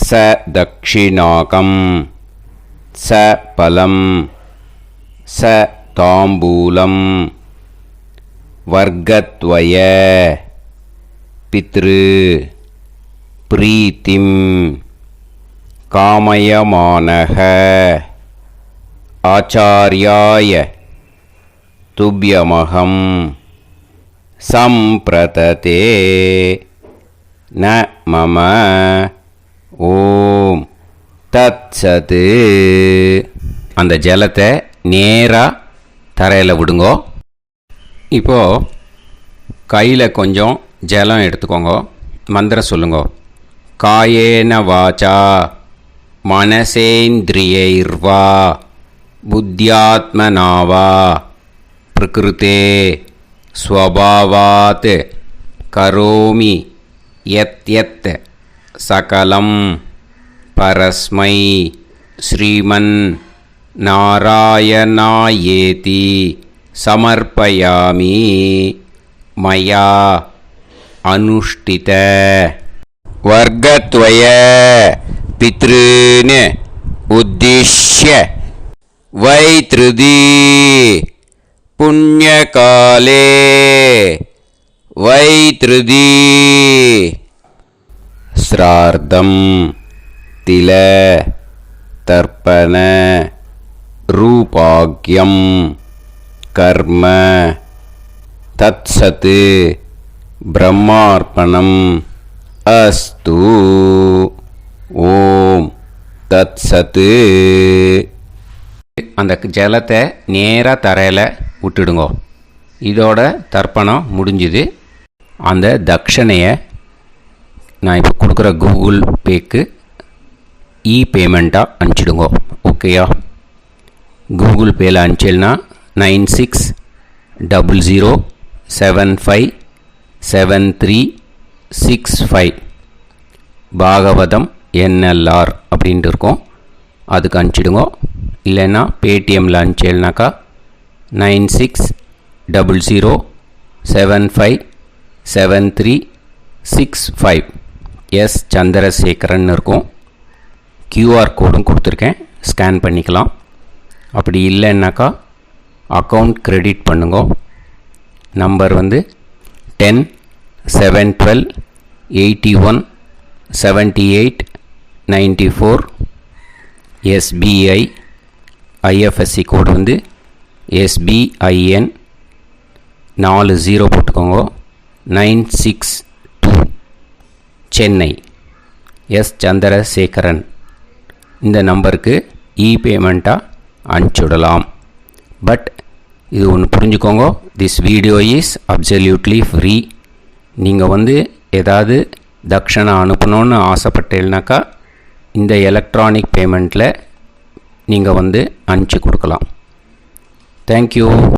Speaker 1: स दक्षिणाकं स फलं स ताम्बूलं वर्गद्वय पितृ प्रीतिं कामयमानः आचार्याय तुभ्यमहं संप्रतते न मम ஓம் தத்சது. அந்த ஜலத்தை நேராக தரையில் விடுங்கோ. இப்போது கையில் கொஞ்சம் ஜலம் எடுத்துக்கோங்க. மந்திரம் சொல்லுங்க. காயேன வாச்சா மனசேந்திரியைர்வா புத்தியாத்மனாவா பிரகிருதே ஸ்வபாவாத் கரோமி யத் யத் சகலம் பரஸ்மை ஸ்ரீமன் நாராயணாயேதி சமர்ப்பயாமி மயா அனுஷ்டித வர்கத்வய பித்ருன் உத்திஷ்ய வைத்ருதி புண்ணியகாலே வைத்ருதி ஸ்ரார்த்தம் தில தர்ப்பண ரூபாக்யம் கர்ம தத்சத் பிரம்மார்ப்பணம் அஸ்து. ஓம் தத்சத். அந்த ஜலத்தை நேராக தரையில் விட்டுடுங்கோ. இதோட தர்ப்பணம் முடிஞ்சுது. அந்த தட்சணையை நான் இப்போ கொடுக்குற கூகுள் பேக்கு பேமெண்ட்டாக அனுப்பிச்சிடுங்கோ. ஓகேயா? கூகுள் பேயில் அனுப்பிச்சில்னா 9600757365 பாகவதம் NLR அப்படின்ட்டு இருக்கோம். அதுக்கு அனுப்பிச்சிடுங்க. இல்லைன்னா பேடிஎம்மில் அனுப்பிச்சில்னாக்கா 9600757365 எஸ் சந்திரசேகரன் இருக்கும். QR கோடும் கொடுத்துருக்கேன், ஸ்கேன் பண்ணிக்கலாம். அப்படி இல்லைன்னாக்கா அக்கௌண்ட் கிரெடிட் பண்ணுங்க. நம்பர் வந்து 10-7-12-81-78-94. SBI IFSC கோடு வந்து SBIN 40 போட்டுக்கோங்க. 962 சென்னை. எஸ் சந்திரசேகரன். இந்த நம்பருக்கு பேமெண்ட்டாக அனுப்பிச்சுடலாம். பட் இது ஒன்று புரிஞ்சுக்கோங்க, this video is absolutely free. நீங்கள் வந்து ஏதாவது தட்சணை அனுப்பணுன்னு ஆசைப்பட்டேன்னாக்கா இந்த எலக்ட்ரானிக் பேமெண்ட்டில் நீங்கள் வந்து அனுப்பிச்சி கொடுக்கலாம். தேங்க்யூ.